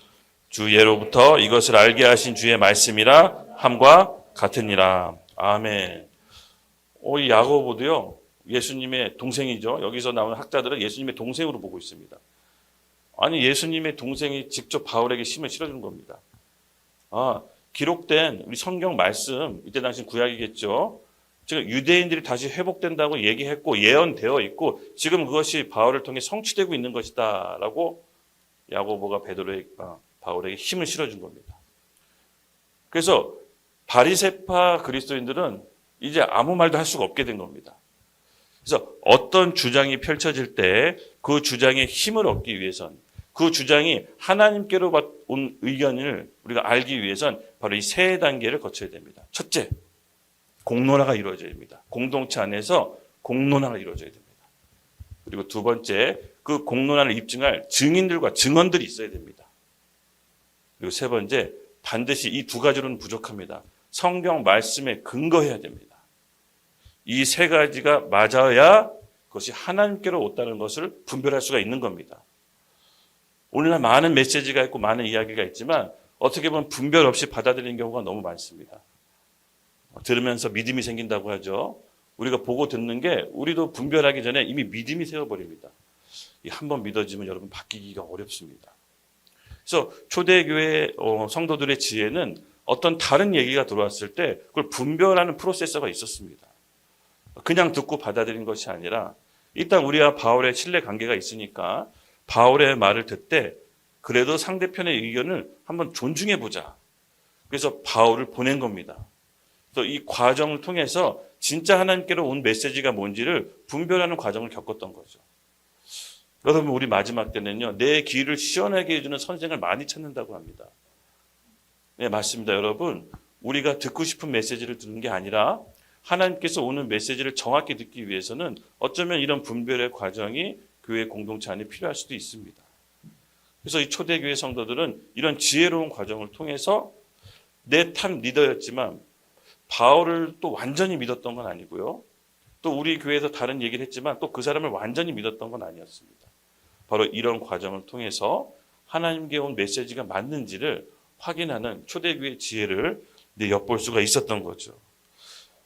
주 예로부터 이것을 알게 하신 주의 말씀이라 함과 같으니라. 아멘. 이 야고보도요. 예수님의 동생이죠. 여기서 나오는 학자들은 예수님의 동생으로 보고 있습니다. 아니 예수님의 동생이 직접 바울에게 힘을 실어주는 겁니다. 기록된 우리 성경 말씀 이때 당시 구약이겠죠. 지금 유대인들이 다시 회복된다고 얘기했고 예언되어 있고 지금 그것이 바울을 통해 성취되고 있는 것이다라고 야고보가 바울에게 힘을 실어준 겁니다. 그래서 바리새파 그리스도인들은 이제 아무 말도 할 수가 없게 된 겁니다. 그래서 어떤 주장이 펼쳐질 때 그 주장에 힘을 얻기 위해선 그 주장이 하나님께로 온 의견을 우리가 알기 위해선 바로 이 세 단계를 거쳐야 됩니다. 첫째, 공론화가 이루어져야 됩니다. 공동체 안에서 공론화가 이루어져야 됩니다. 그리고 두 번째, 그 공론화를 입증할 증인들과 증언들이 있어야 됩니다. 그리고 세 번째, 반드시 이 두 가지로는 부족합니다. 성경 말씀에 근거해야 됩니다. 이 세 가지가 맞아야 그것이 하나님께로 왔다는 것을 분별할 수가 있는 겁니다. 오늘날 많은 메시지가 있고 많은 이야기가 있지만 어떻게 보면 분별 없이 받아들이는 경우가 너무 많습니다. 들으면서 믿음이 생긴다고 하죠. 우리가 보고 듣는 게 우리도 분별하기 전에 이미 믿음이 세워버립니다. 한번 믿어지면 여러분 바뀌기가 어렵습니다. 그래서 초대교회 성도들의 지혜는 어떤 다른 얘기가 들어왔을 때 그걸 분별하는 프로세서가 있었습니다. 그냥 듣고 받아들인 것이 아니라 일단 우리와 바울의 신뢰 관계가 있으니까 바울의 말을 듣되 그래도 상대편의 의견을 한번 존중해 보자. 그래서 바울을 보낸 겁니다. 그래서 이 과정을 통해서 진짜 하나님께로 온 메시지가 뭔지를 분별하는 과정을 겪었던 거죠. 여러분 우리 마지막 때는요. 내 귀를 시원하게 해주는 선생을 많이 찾는다고 합니다. 네, 맞습니다. 여러분 우리가 듣고 싶은 메시지를 듣는 게 아니라 하나님께서 오는 메시지를 정확히 듣기 위해서는 어쩌면 이런 분별의 과정이 교회 공동체 안에 필요할 수도 있습니다. 그래서 이 초대교회 성도들은 이런 지혜로운 과정을 통해서 내 탑 리더였지만 바울을 또 완전히 믿었던 건 아니고요. 또 우리 교회에서 다른 얘기를 했지만 또 그 사람을 완전히 믿었던 건 아니었습니다. 바로 이런 과정을 통해서 하나님께 온 메시지가 맞는지를 확인하는 초대교회의 지혜를 엿볼 수가 있었던 거죠.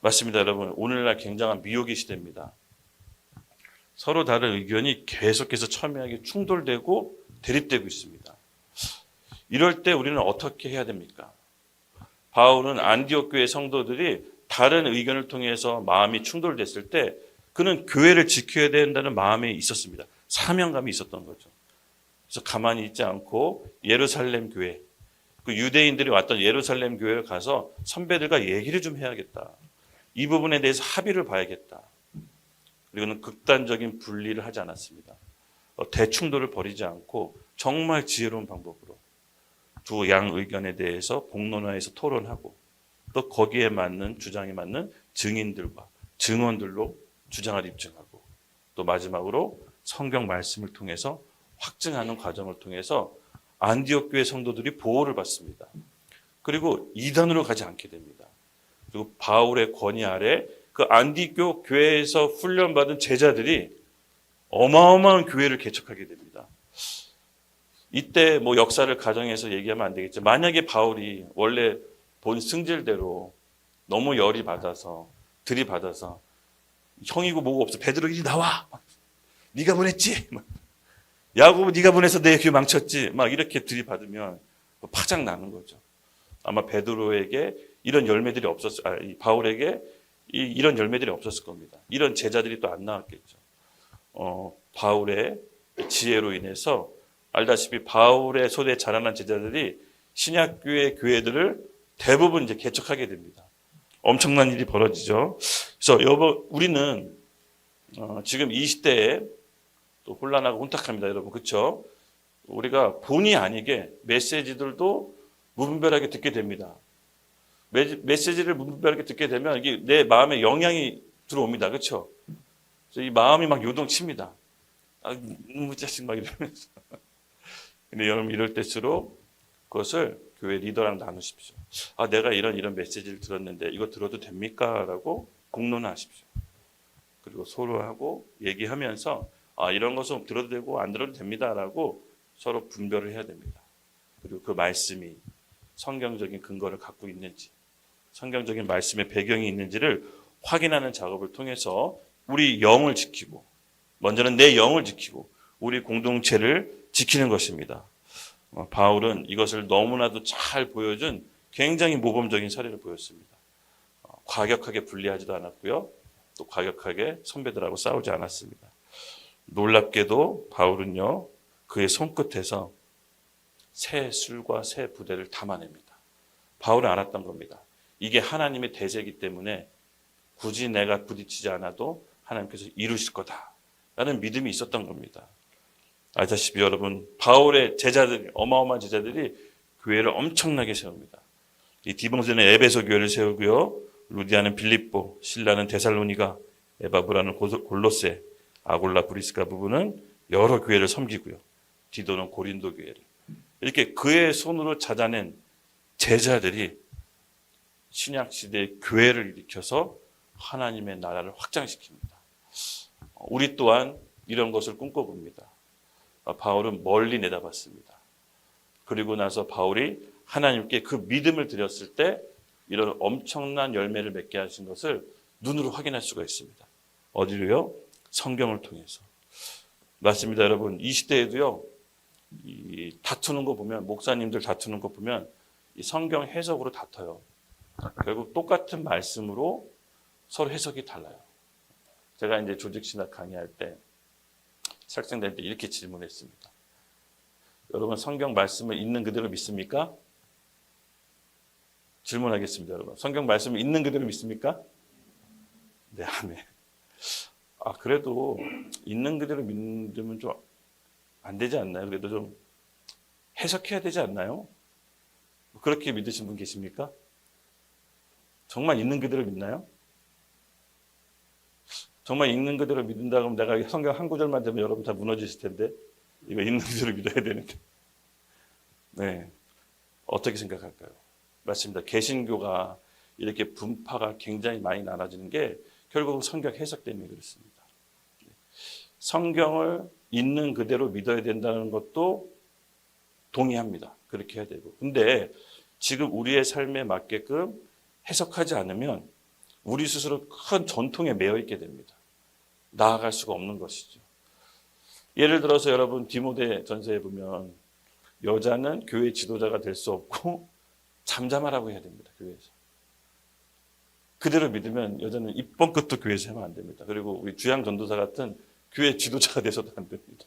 맞습니다, 여러분. 오늘날 굉장한 미혹의 시대입니다. 서로 다른 의견이 계속해서 첨예하게 충돌되고 대립되고 있습니다. 이럴 때 우리는 어떻게 해야 됩니까? 바울은 안디옥 교회 성도들이 다른 의견을 통해서 마음이 충돌됐을 때 그는 교회를 지켜야 된다는 마음이 있었습니다. 사명감이 있었던 거죠. 그래서 가만히 있지 않고 예루살렘 교회, 그 유대인들이 왔던 예루살렘 교회에 가서 선배들과 얘기를 좀 해야겠다. 이 부분에 대해서 합의를 봐야겠다. 그리고는 극단적인 분리를 하지 않았습니다. 대충돌을 벌이지 않고 정말 지혜로운 방법으로 두 양 의견에 대해서 공론화해서 토론하고 또 거기에 맞는 주장에 맞는 증인들과 증언들로 주장을 입증하고 또 마지막으로 성경 말씀을 통해서 확증하는 과정을 통해서 안디옥 교회 성도들이 보호를 받습니다. 그리고 이단으로 가지 않게 됩니다. 그리고 바울의 권위 아래 그 안디옥 교회에서 훈련받은 제자들이 어마어마한 교회를 개척하게 됩니다. 이때 뭐 역사를 가정해서 얘기하면 안 되겠죠. 만약에 바울이 원래 본 승질대로 너무 열이 받아서 들이받아서 형이고 뭐고 없어. 베드로 이리 나와. 네가 보냈지. 야고보 네가 보내서 내 교회 망쳤지. 막 이렇게 들이받으면 파장 나는 거죠. 아마 베드로에게 이런 열매들이 바울에게 이런 열매들이 없었을 겁니다. 이런 제자들이 또 안 나왔겠죠. 바울의 지혜로 인해서 알다시피 바울의 손에 자라난 제자들이 신약교회 교회들을 대부분 이제 개척하게 됩니다. 엄청난 일이 벌어지죠. 그래서 우리는 지금 이 시대에 또 혼란하고 혼탁합니다, 여러분. 그렇죠? 우리가 본의 아니게 메시지들도 무분별하게 듣게 됩니다. 메시지를 무분별하게 듣게 되면 이게 내 마음에 영향이 들어옵니다. 그렇죠? 그래서 이 마음이 막 요동칩니다. 자식 막 이러면서. 근데 여러분 이럴 때일수록 그것을 교회 리더랑 나누십시오. 내가 이런 메시지를 들었는데 이거 들어도 됩니까? 라고 공론하십시오. 그리고 서로하고 얘기하면서 이런 것은 들어도 되고 안 들어도 됩니다. 라고 서로 분별을 해야 됩니다. 그리고 그 말씀이 성경적인 근거를 갖고 있는지, 성경적인 말씀의 배경이 있는지를 확인하는 작업을 통해서 우리 영을 지키고, 먼저는 내 영을 지키고 우리 공동체를 지키는 것입니다. 바울은 이것을 너무나도 잘 보여준 굉장히 모범적인 사례를 보였습니다. 과격하게 분리하지도 않았고요. 또 과격하게 선배들하고 싸우지 않았습니다. 놀랍게도 바울은요, 그의 손끝에서 새 술과 새 부대를 담아냅니다. 바울은 알았던 겁니다. 이게 하나님의 대세이기 때문에 굳이 내가 부딪히지 않아도 하나님께서 이루실 거다라는 믿음이 있었던 겁니다. 아시다시피 여러분, 바울의 제자들이, 어마어마한 제자들이 교회를 엄청나게 세웁니다. 이 디모데는 에베소 교회를 세우고요, 루디아는 빌립보, 실라는 데살로니가, 에바브라는 골로새, 아골라 브리스가 부부는 여러 교회를 섬기고요, 디도는 고린도 교회를. 이렇게 그의 손으로 찾아낸 제자들이 신약시대의 교회를 일으켜서 하나님의 나라를 확장시킵니다. 우리 또한 이런 것을 꿈꿔봅니다. 바울은 멀리 내다봤습니다. 그리고 나서 바울이 하나님께 그 믿음을 드렸을 때 이런 엄청난 열매를 맺게 하신 것을 눈으로 확인할 수가 있습니다. 어디로요? 성경을 통해서. 맞습니다, 여러분. 이 시대에도요, 다투는 거 보면, 목사님들 다투는 거 보면 이 성경 해석으로 다퉈요. 결국 똑같은 말씀으로 서로 해석이 달라요. 제가 이제 조직신학 강의할 때 학생들한테 이렇게 질문했습니다. 여러분, 성경 말씀을 있는 그대로 믿습니까? 질문하겠습니다, 여러분. 성경 말씀을 있는 그대로 믿습니까? 네, 아멘. 그래도 있는 그대로 믿으면 좀 안 되지 않나요? 그래도 좀 해석해야 되지 않나요? 그렇게 믿으신 분 계십니까? 정말 있는 그대로 믿나요? 정말 있는 그대로 믿는다 그러면 내가 성경 한 구절만 되면 여러분 다 무너지실 텐데, 이거 있는 그대로 믿어야 되는데. 네, 어떻게 생각할까요? 맞습니다. 개신교가 이렇게 분파가 굉장히 많이 나눠지는 게 결국은 성경 해석 때문에 그렇습니다. 성경을 있는 그대로 믿어야 된다는 것도 동의합니다. 그렇게 해야 되고. 근데 지금 우리의 삶에 맞게끔 해석하지 않으면 우리 스스로 큰 전통에 매여 있게 됩니다. 나아갈 수가 없는 것이죠. 예를 들어서 여러분 디모데 전서에 보면 여자는 교회 지도자가 될 수 없고 잠잠하라고 해야 됩니다. 교회에서. 그대로 믿으면 여자는 입번 끝도 교회에서 하면 안 됩니다. 그리고 우리 주양 전도사 같은 교회 지도자가 돼서도 안 됩니다.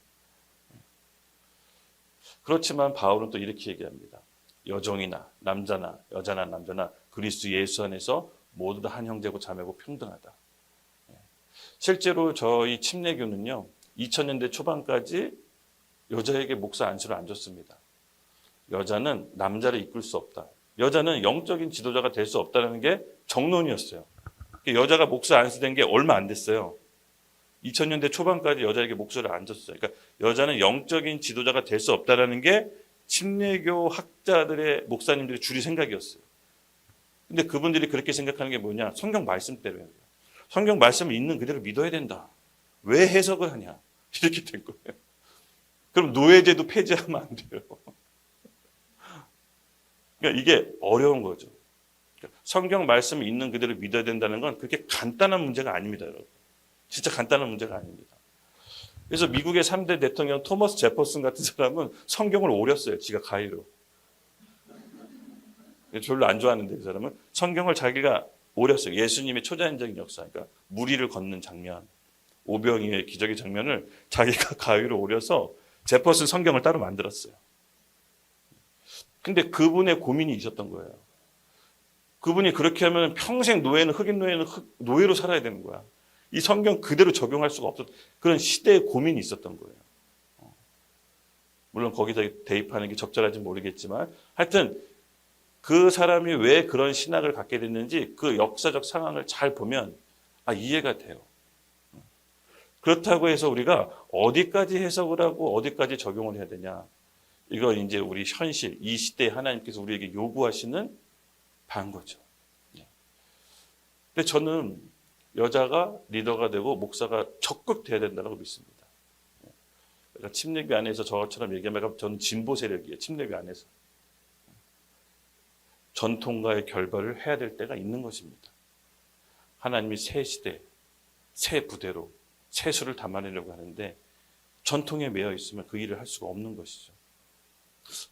그렇지만 바울은 또 이렇게 얘기합니다. 여종이나 남자나 여자나 남자나 그리스도 예수 안에서 모두 다 한 형제고 자매고 평등하다. 실제로 저희 침례교는요. 2000년대 초반까지 여자에게 목사 안수를 안 줬습니다. 여자는 남자를 이끌 수 없다. 여자는 영적인 지도자가 될 수 없다는 게 정론이었어요. 여자가 목사 안수된 게 얼마 안 됐어요. 2000년대 초반까지 여자에게 목소리를 안 줬어요. 그러니까 여자는 영적인 지도자가 될 수 없다는 게 침례교 학자들의 목사님들의 주류 생각이었어요. 근데 그분들이 그렇게 생각하는 게 뭐냐? 성경 말씀대로예요. 성경 말씀을 있는 그대로 믿어야 된다. 왜 해석을 하냐? 이렇게 된 거예요. 그럼 노예제도 폐지하면 안 돼요. 그러니까 이게 어려운 거죠. 성경 말씀을 있는 그대로 믿어야 된다는 건 그렇게 간단한 문제가 아닙니다, 여러분. 진짜 간단한 문제가 아닙니다. 그래서 미국의 3대 대통령 토머스 제퍼슨 같은 사람은 성경을 오렸어요. 지가 가위로. 별로 안 좋아하는데 그 사람은 성경을 자기가 오렸어요. 예수님의 초자연적인 역사, 그러니까 무리를 걷는 장면, 오병이의 기적의 장면을 자기가 가위로 오려서 제퍼슨 성경을 따로 만들었어요. 근데 그분의 고민이 있었던 거예요. 그분이 그렇게 하면 평생 노예는 흑인 노예는 노예로 살아야 되는 거야. 이 성경 그대로 적용할 수가 없었던 그런 시대의 고민이 있었던 거예요. 물론 거기서 대입하는 게 적절한지 모르겠지만 하여튼 그 사람이 왜 그런 신학을 갖게 됐는지 그 역사적 상황을 잘 보면 이해가 돼요. 그렇다고 해서 우리가 어디까지 해석을 하고 어디까지 적용을 해야 되냐. 이거 이제 우리 현실, 이 시대에 하나님께서 우리에게 요구하시는 바인 거죠. 근데 저는 여자가 리더가 되고 목사가 적극 돼야 된다고 믿습니다. 그러니까 침례교 안에서 저처럼 얘기하면 저는 진보 세력이에요. 침례교 안에서. 전통과의 결별을 해야 될 때가 있는 것입니다. 하나님이 새 시대, 새 부대로 새 수를 담아내려고 하는데 전통에 매여 있으면 그 일을 할 수가 없는 것이죠.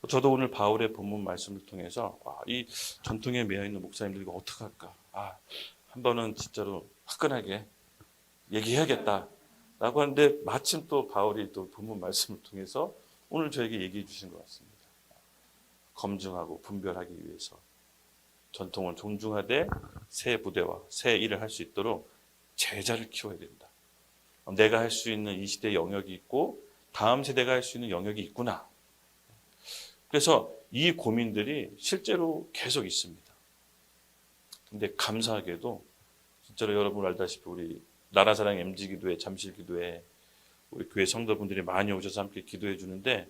저도 오늘 바울의 본문 말씀을 통해서 이 전통에 매여 있는 목사님들 이거 어떡할까? 한 번은 진짜로 화끈하게 얘기해야겠다라고 하는데 마침 또 바울이 또 본문 말씀을 통해서 오늘 저에게 얘기해 주신 것 같습니다. 검증하고 분별하기 위해서 전통을 존중하되 새 부대와 새 일을 할 수 있도록 제자를 키워야 된다. 내가 할 수 있는 이 시대의 영역이 있고 다음 세대가 할 수 있는 영역이 있구나. 그래서 이 고민들이 실제로 계속 있습니다. 근데 감사하게도 진짜로 여러분 알다시피 우리 나라사랑 MG기도회 잠실기도회 우리 교회 성도분들이 많이 오셔서 함께 기도해 주는데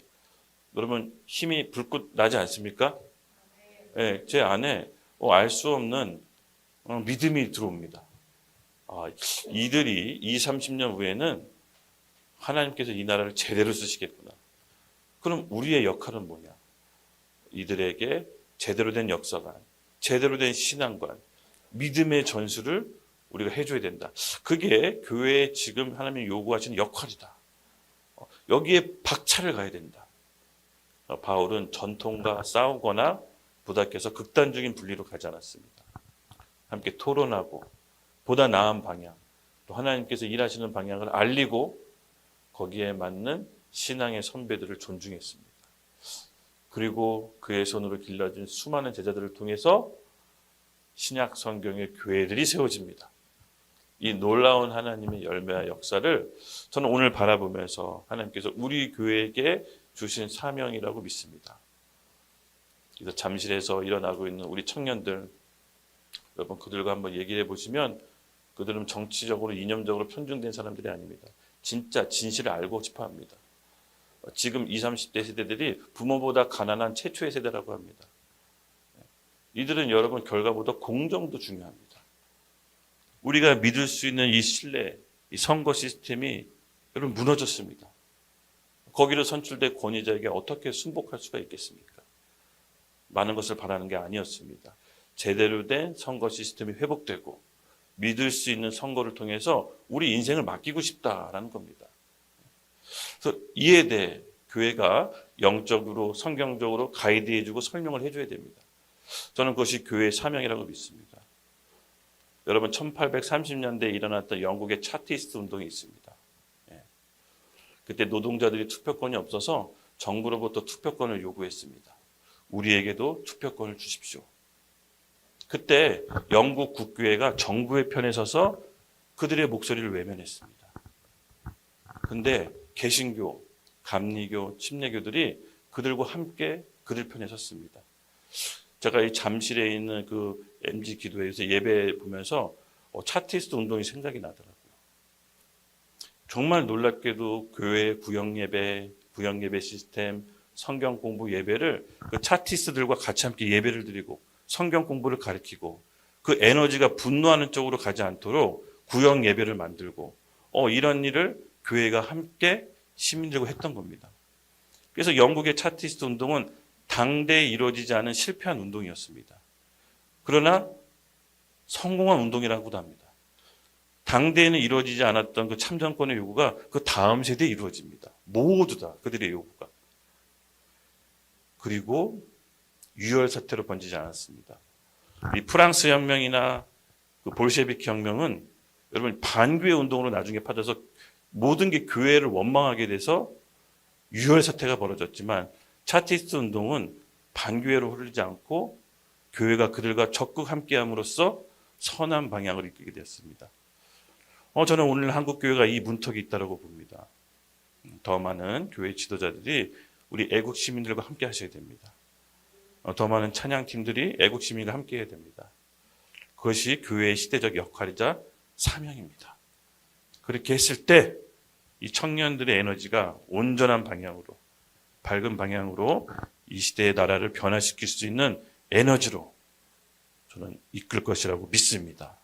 여러분 힘이 불꽃 나지 않습니까? 네, 제 안에 알 수 없는 믿음이 들어옵니다. 이들이 20, 30년 후에는 하나님께서 이 나라를 제대로 쓰시겠구나. 그럼 우리의 역할은 뭐냐? 이들에게 제대로 된 역사관, 제대로 된 신앙관, 믿음의 전수를 우리가 해줘야 된다. 그게 교회에 지금 하나님이 요구하시는 역할이다. 여기에 박차를 가야 된다. 바울은 전통과 싸우거나 부닥해서 극단적인 분리로 가지 않았습니다. 함께 토론하고 보다 나은 방향, 또 하나님께서 일하시는 방향을 알리고 거기에 맞는 신앙의 선배들을 존중했습니다. 그리고 그의 손으로 길러진 수많은 제자들을 통해서 신약 성경의 교회들이 세워집니다. 이 놀라운 하나님의 열매와 역사를 저는 오늘 바라보면서 하나님께서 우리 교회에게 주신 사명이라고 믿습니다. 그래서 잠실에서 일어나고 있는 우리 청년들, 여러분 그들과 한번 얘기해 보시면 그들은 정치적으로 이념적으로 편중된 사람들이 아닙니다. 진짜 진실을 알고 싶어 합니다. 지금 20, 30대 세대들이 부모보다 가난한 최초의 세대라고 합니다. 이들은 여러분 결과보다 공정도 중요합니다. 우리가 믿을 수 있는 이 신뢰, 이 선거 시스템이 여러분 무너졌습니다. 거기로 선출된 권위자에게 어떻게 승복할 수가 있겠습니까? 많은 것을 바라는 게 아니었습니다. 제대로 된 선거 시스템이 회복되고 믿을 수 있는 선거를 통해서 우리 인생을 맡기고 싶다라는 겁니다. 그래서 이에 대해 교회가 영적으로 성경적으로 가이드해주고 설명을 해줘야 됩니다. 저는 그것이 교회의 사명이라고 믿습니다. 여러분 1830년대에 일어났던 영국의 차티스트 운동이 있습니다. 그때 노동자들이 투표권이 없어서 정부로부터 투표권을 요구했습니다. 우리에게도 투표권을 주십시오. 그때 영국 국교회가 정부의 편에 서서 그들의 목소리를 외면했습니다. 근데 개신교, 감리교, 침례교들이 그들과 함께 그들 편에 섰습니다. 제가 이 잠실에 있는 그 MG 기도회에서 예배 보면서 차티스트 운동이 생각이 나더라고요. 정말 놀랍게도 교회 구역예배 시스템, 성경 공부 예배를 그 차티스트들과 같이 함께 예배를 드리고 성경 공부를 가르치고 그 에너지가 분노하는 쪽으로 가지 않도록 구역 예배를 만들고 이런 일을 교회가 함께 시민들과 했던 겁니다. 그래서 영국의 차티스트 운동은 당대에 이루어지지 않은 실패한 운동이었습니다. 그러나 성공한 운동이라고도 합니다. 당대에는 이루어지지 않았던 그 참정권의 요구가 그 다음 세대에 이루어집니다. 모두 다 그들의 요구가. 그리고 유혈 사태로 번지지 않았습니다. 이 프랑스 혁명이나 그 볼셰비키 혁명은 여러분 반교회 운동으로 나중에 퍼져서 모든 게 교회를 원망하게 돼서 유혈 사태가 벌어졌지만 차티스트 운동은 반교회로 흐르지 않고 교회가 그들과 적극 함께함으로써 선한 방향을 이끌게 되었습니다. 저는 오늘 한국 교회가 이 문턱이 있다고 봅니다. 더 많은 교회 지도자들이 우리 애국 시민들과 함께 하셔야 됩니다. 더 많은 찬양팀들이 애국 시민과 함께 해야 됩니다. 그것이 교회의 시대적 역할이자 사명입니다. 그렇게 했을 때 이 청년들의 에너지가 온전한 방향으로, 밝은 방향으로 이 시대의 나라를 변화시킬 수 있는 에너지로 저는 이끌 것이라고 믿습니다.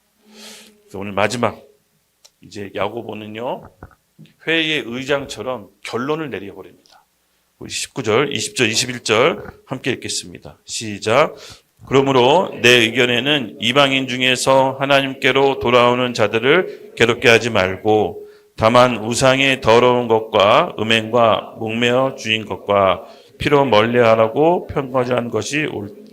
그래서 오늘 마지막 이제 야고보는요 회의의 의장처럼 결론을 내려버립니다. 우리 19절, 20절, 21절 함께 읽겠습니다. 시작. 그러므로 내 의견에는 이방인 중에서 하나님께로 돌아오는 자들을 괴롭게 하지 말고 다만 우상의 더러운 것과 음행과 목매어 주인 것과 피로 멀리하라고 편거한 것이 옳다.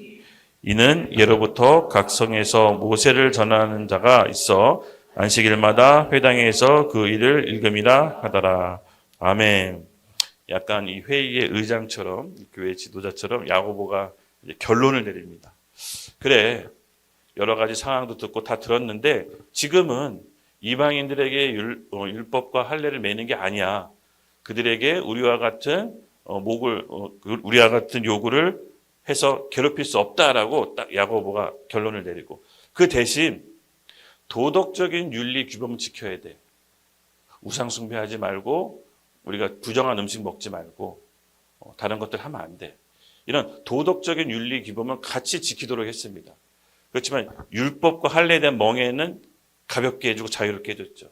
이는 예로부터 각 성에서 모세를 전하는 자가 있어 안식일마다 회당에서 그 일을 읽음이라 하더라. 아멘. 약간 이 회의의 의장처럼 교회 지도자처럼 야고보가 이제 결론을 내립니다. 그래, 여러 가지 상황도 듣고 다 들었는데 지금은 이방인들에게 율법과 할례를 매는 게 아니야. 그들에게 우리와 같은 우리와 같은 요구를 해서 괴롭힐 수 없다라고 딱 야고보가 결론을 내리고 그 대신 도덕적인 윤리 규범을 지켜야 돼. 우상 숭배하지 말고 우리가 부정한 음식 먹지 말고 다른 것들 하면 안 돼. 이런 도덕적인 윤리 규범을 같이 지키도록 했습니다. 그렇지만 율법과 할례에 대한 멍에는 가볍게 해주고 자유롭게 해줬죠.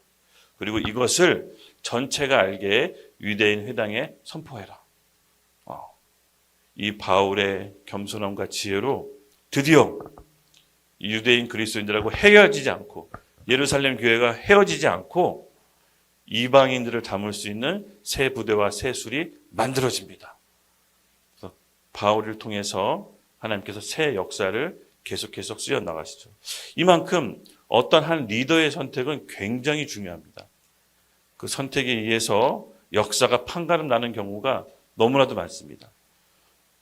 그리고 이것을 전체가 알게 유대인 회당에 선포해라. 이 바울의 겸손함과 지혜로 드디어 유대인 그리스도인들하고 헤어지지 않고 예루살렘 교회가 헤어지지 않고 이방인들을 담을 수 있는 새 부대와 새 술이 만들어집니다. 그래서 바울을 통해서 하나님께서 새 역사를 계속 쓰여 나가시죠. 이만큼 어떤 한 리더의 선택은 굉장히 중요합니다. 그 선택에 의해서 역사가 판가름 나는 경우가 너무나도 많습니다.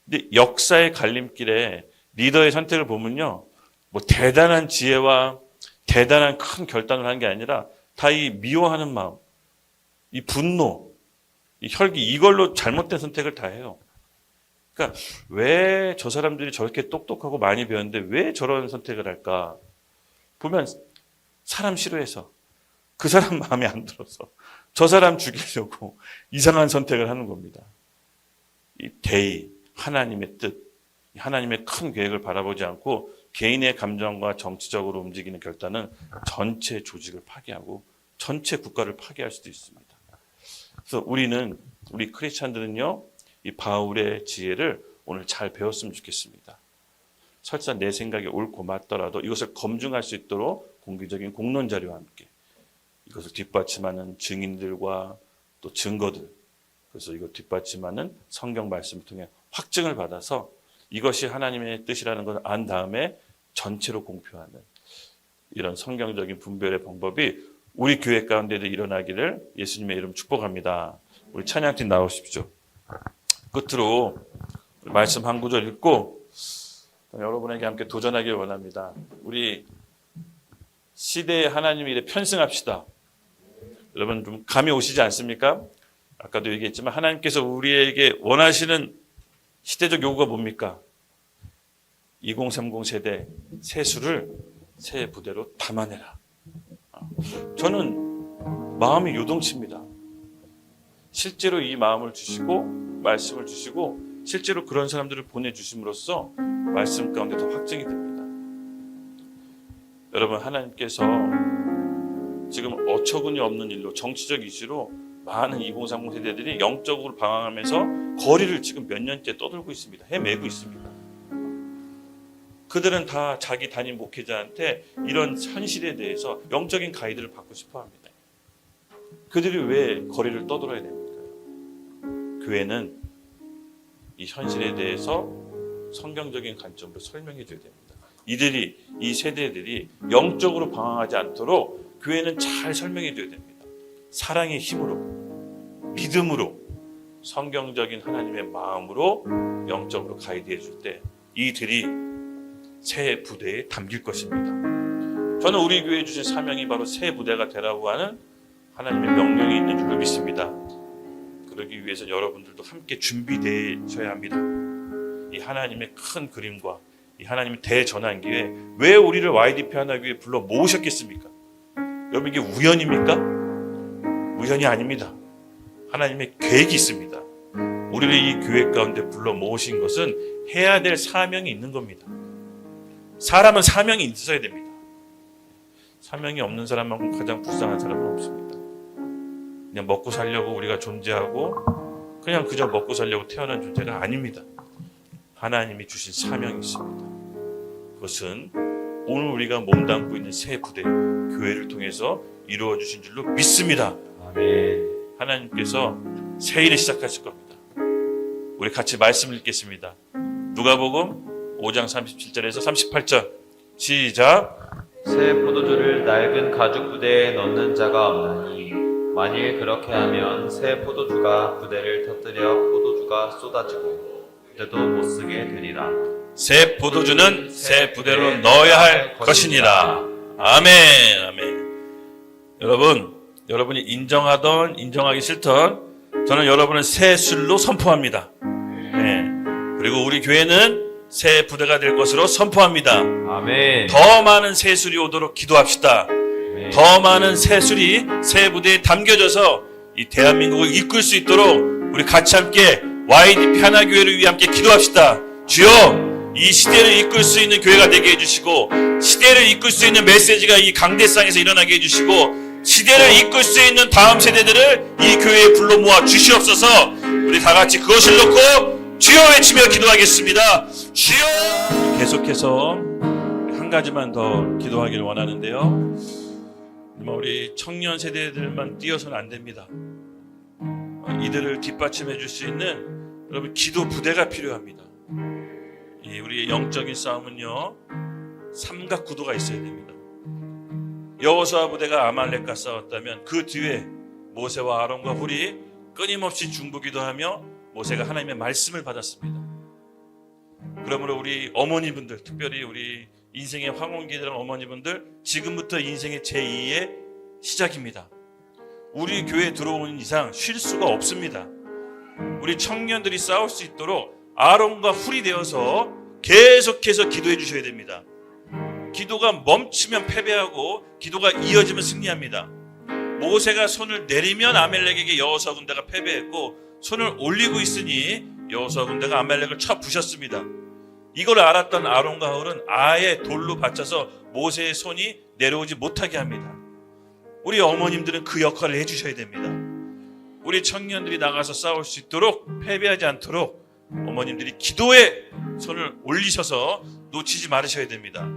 근데 역사의 갈림길에 리더의 선택을 보면요, 뭐 대단한 지혜와 대단한 큰 결단을 하는 게 아니라 다 이 미워하는 마음, 이 분노, 이 혈기 이걸로 잘못된 선택을 다 해요. 그러니까 왜 저 사람들이 저렇게 똑똑하고 많이 배웠는데 왜 저런 선택을 할까? 보면 사람 싫어해서 그 사람 마음에 안 들어서 저 사람 죽이려고 이상한 선택을 하는 겁니다. 이 대의, 하나님의 뜻, 하나님의 큰 계획을 바라보지 않고 개인의 감정과 정치적으로 움직이는 결단은 전체 조직을 파괴하고 전체 국가를 파괴할 수도 있습니다. 그래서 우리 크리스찬들은요, 이 바울의 지혜를 오늘 잘 배웠으면 좋겠습니다. 설사 내 생각이 옳고 맞더라도 이것을 검증할 수 있도록 공개적인 공론 자료와 함께 이것을 뒷받침하는 증인들과 또 증거들, 그래서 이걸 뒷받침하는 성경 말씀을 통해 확증을 받아서 이것이 하나님의 뜻이라는 것을 안 다음에 전체로 공표하는 이런 성경적인 분별의 방법이 우리 교회 가운데도 일어나기를 예수님의 이름 축복합니다. 우리 찬양팀 나오십시오. 끝으로 말씀 한 구절 읽고 여러분에게 함께 도전하길 원합니다. 우리 시대에 하나님 일에 편승합시다. 여러분 좀 감이 오시지 않습니까? 아까도 얘기했지만 하나님께서 우리에게 원하시는 시대적 요구가 뭡니까? 2030 세대 세수를 새 부대로 담아내라. 저는 마음이 요동칩니다. 실제로 이 마음을 주시고 말씀을 주시고 실제로 그런 사람들을 보내주심으로써 말씀 가운데 더 확증이 됩니다. 여러분, 하나님께서 지금 어처구니 없는 일로 정치적 이슈로 많은 2030 세대들이 영적으로 방황하면서 거리를 지금 몇 년째 떠들고 있습니다. 헤매고 있습니다. 그들은 다 자기 담임 목회자한테 이런 현실에 대해서 영적인 가이드를 받고 싶어 합니다. 그들이 왜 거리를 떠들어야 됩니까? 교회는 이 현실에 대해서 성경적인 관점으로 설명해 줘야 됩니다. 이 세대들이 영적으로 방황하지 않도록 교회는 잘 설명해 줘야 됩니다. 사랑의 힘으로, 믿음으로, 성경적인 하나님의 마음으로 영적으로 가이드해 줄 때 이들이 새 부대에 담길 것입니다. 저는 우리 교회에 주신 사명이 바로 새 부대가 되라고 하는 하나님의 명령이 있는 줄로 믿습니다. 그러기 위해서 여러분들도 함께 준비되셔야 합니다. 이 하나님의 큰 그림과 이 하나님의 대전환기에 왜 우리를 YDP 하나교회에 불러 모으셨겠습니까? 여러분, 이게 우연입니까? 우연이 아닙니다. 하나님의 계획이 있습니다. 우리를 이 교회 가운데 불러 모으신 것은 해야 될 사명이 있는 겁니다. 사람은 사명이 있어야 됩니다. 사명이 없는 사람만큼 가장 불쌍한 사람은 없습니다. 그냥 먹고 살려고 우리가 존재하고 그냥 그저 먹고 살려고 태어난 존재가 아닙니다. 하나님이 주신 사명이 있습니다. 그것은 오늘 우리가 몸담고 있는 새 부대, 교회를 통해서 이루어 주신 줄로 믿습니다. 아멘. 하나님께서 새 일을 시작하실 겁니다. 우리 같이 말씀을 읽겠습니다. 누가복음 5장 37절에서 38절 시작. 새 포도주를 낡은 가죽 부대에 넣는 자가 없나니 만일 그렇게 하면 새 포도주가 부대를 터뜨려 포도주가 쏟아지고 그때도 못 쓰게 되리라. 새 포도주는 새 부대로 넣어야 할 것이니라. 아멘. 아멘. 여러분이 인정하던 인정하기 싫던 저는 여러분을 새 술로 선포합니다. 네. 그리고 우리 교회는 새 부대가 될 것으로 선포합니다. 아멘. 더 많은 새 술이 오도록 기도합시다. 아멘. 더 많은 새 술이 새 부대에 담겨져서 이 대한민국을 이끌 수 있도록 우리 같이 함께 YDP 하나교회를 위해 함께 기도합시다. 주여, 이 시대를 이끌 수 있는 교회가 되게 해주시고 시대를 이끌 수 있는 메시지가 이 강대상에서 일어나게 해주시고 시대를 이끌 수 있는 다음 세대들을 이 교회에 불러 모아 주시옵소서. 우리 다 같이 그것을 놓고 주여 외치며 기도하겠습니다. 주여. 계속해서 한 가지만 더 기도하기를 원하는데요. 우리 청년 세대들만 뛰어서는 안 됩니다. 이들을 뒷받침해 줄 수 있는 여러분 기도 부대가 필요합니다. 우리의 영적인 싸움은요, 삼각구도가 있어야 됩니다. 여호수아 부대가 아말렉과 싸웠다면 그 뒤에 모세와 아론과 훌이 끊임없이 중보기도하며 모세가 하나님의 말씀을 받았습니다. 그러므로 우리 어머니분들, 특별히 우리 인생의 황혼기들은 어머니분들, 지금부터 인생의 제2의 시작입니다. 우리 교회에 들어오는 이상 쉴 수가 없습니다. 우리 청년들이 싸울 수 있도록 아론과 훌이 되어서 계속해서 기도해 주셔야 됩니다. 기도가 멈추면 패배하고 기도가 이어지면 승리합니다. 모세가 손을 내리면 아말렉에게 여호수아 군대가 패배했고 손을 올리고 있으니 여호수아 군대가 아말렉을 쳐 부셨습니다. 이걸 알았던 아론과 홀은 아예 돌로 받쳐서 모세의 손이 내려오지 못하게 합니다. 우리 어머님들은 그 역할을 해주셔야 됩니다. 우리 청년들이 나가서 싸울 수 있도록, 패배하지 않도록 어머님들이 기도에 손을 올리셔서 놓치지 말으셔야 됩니다.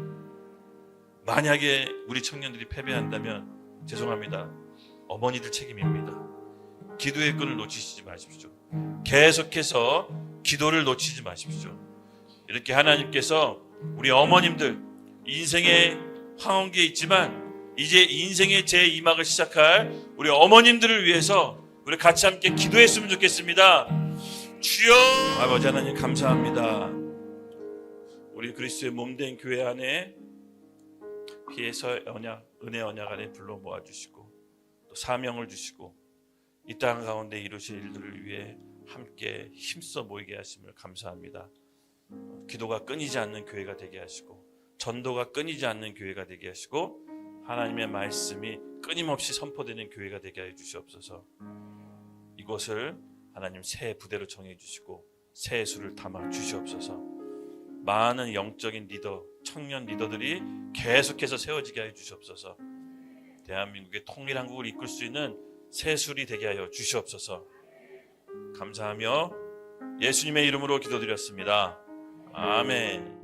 만약에 우리 청년들이 패배한다면 죄송합니다. 어머니들 책임입니다. 기도의 끈을 놓치지 마십시오. 계속해서 기도를 놓치지 마십시오. 이렇게 하나님께서 우리 어머님들 인생의 황혼기에 있지만 이제 인생의 제2막을 시작할 우리 어머님들을 위해서 우리 같이 함께 기도했으면 좋겠습니다. 주여! 아버지 하나님 감사합니다. 우리 그리스도의 몸된 교회 안에 피해서 언약, 은혜 언약 안에 불러 모아주시고 또 사명을 주시고 이 땅 가운데 이루실 일들을 위해 함께 힘써 모이게 하심을 감사합니다. 기도가 끊이지 않는 교회가 되게 하시고 전도가 끊이지 않는 교회가 되게 하시고 하나님의 말씀이 끊임없이 선포되는 교회가 되게 해 주시옵소서. 이곳을 하나님 새 부대로 정해 주시고 새 수를 담아 주시옵소서. 많은 영적인 리더, 청년 리더들이 계속해서 세워지게 해 주시옵소서. 대한민국의 통일한국을 이끌 수 있는 새 술이 되게 하여 주시옵소서. 감사하며 예수님의 이름으로 기도드렸습니다. 아멘.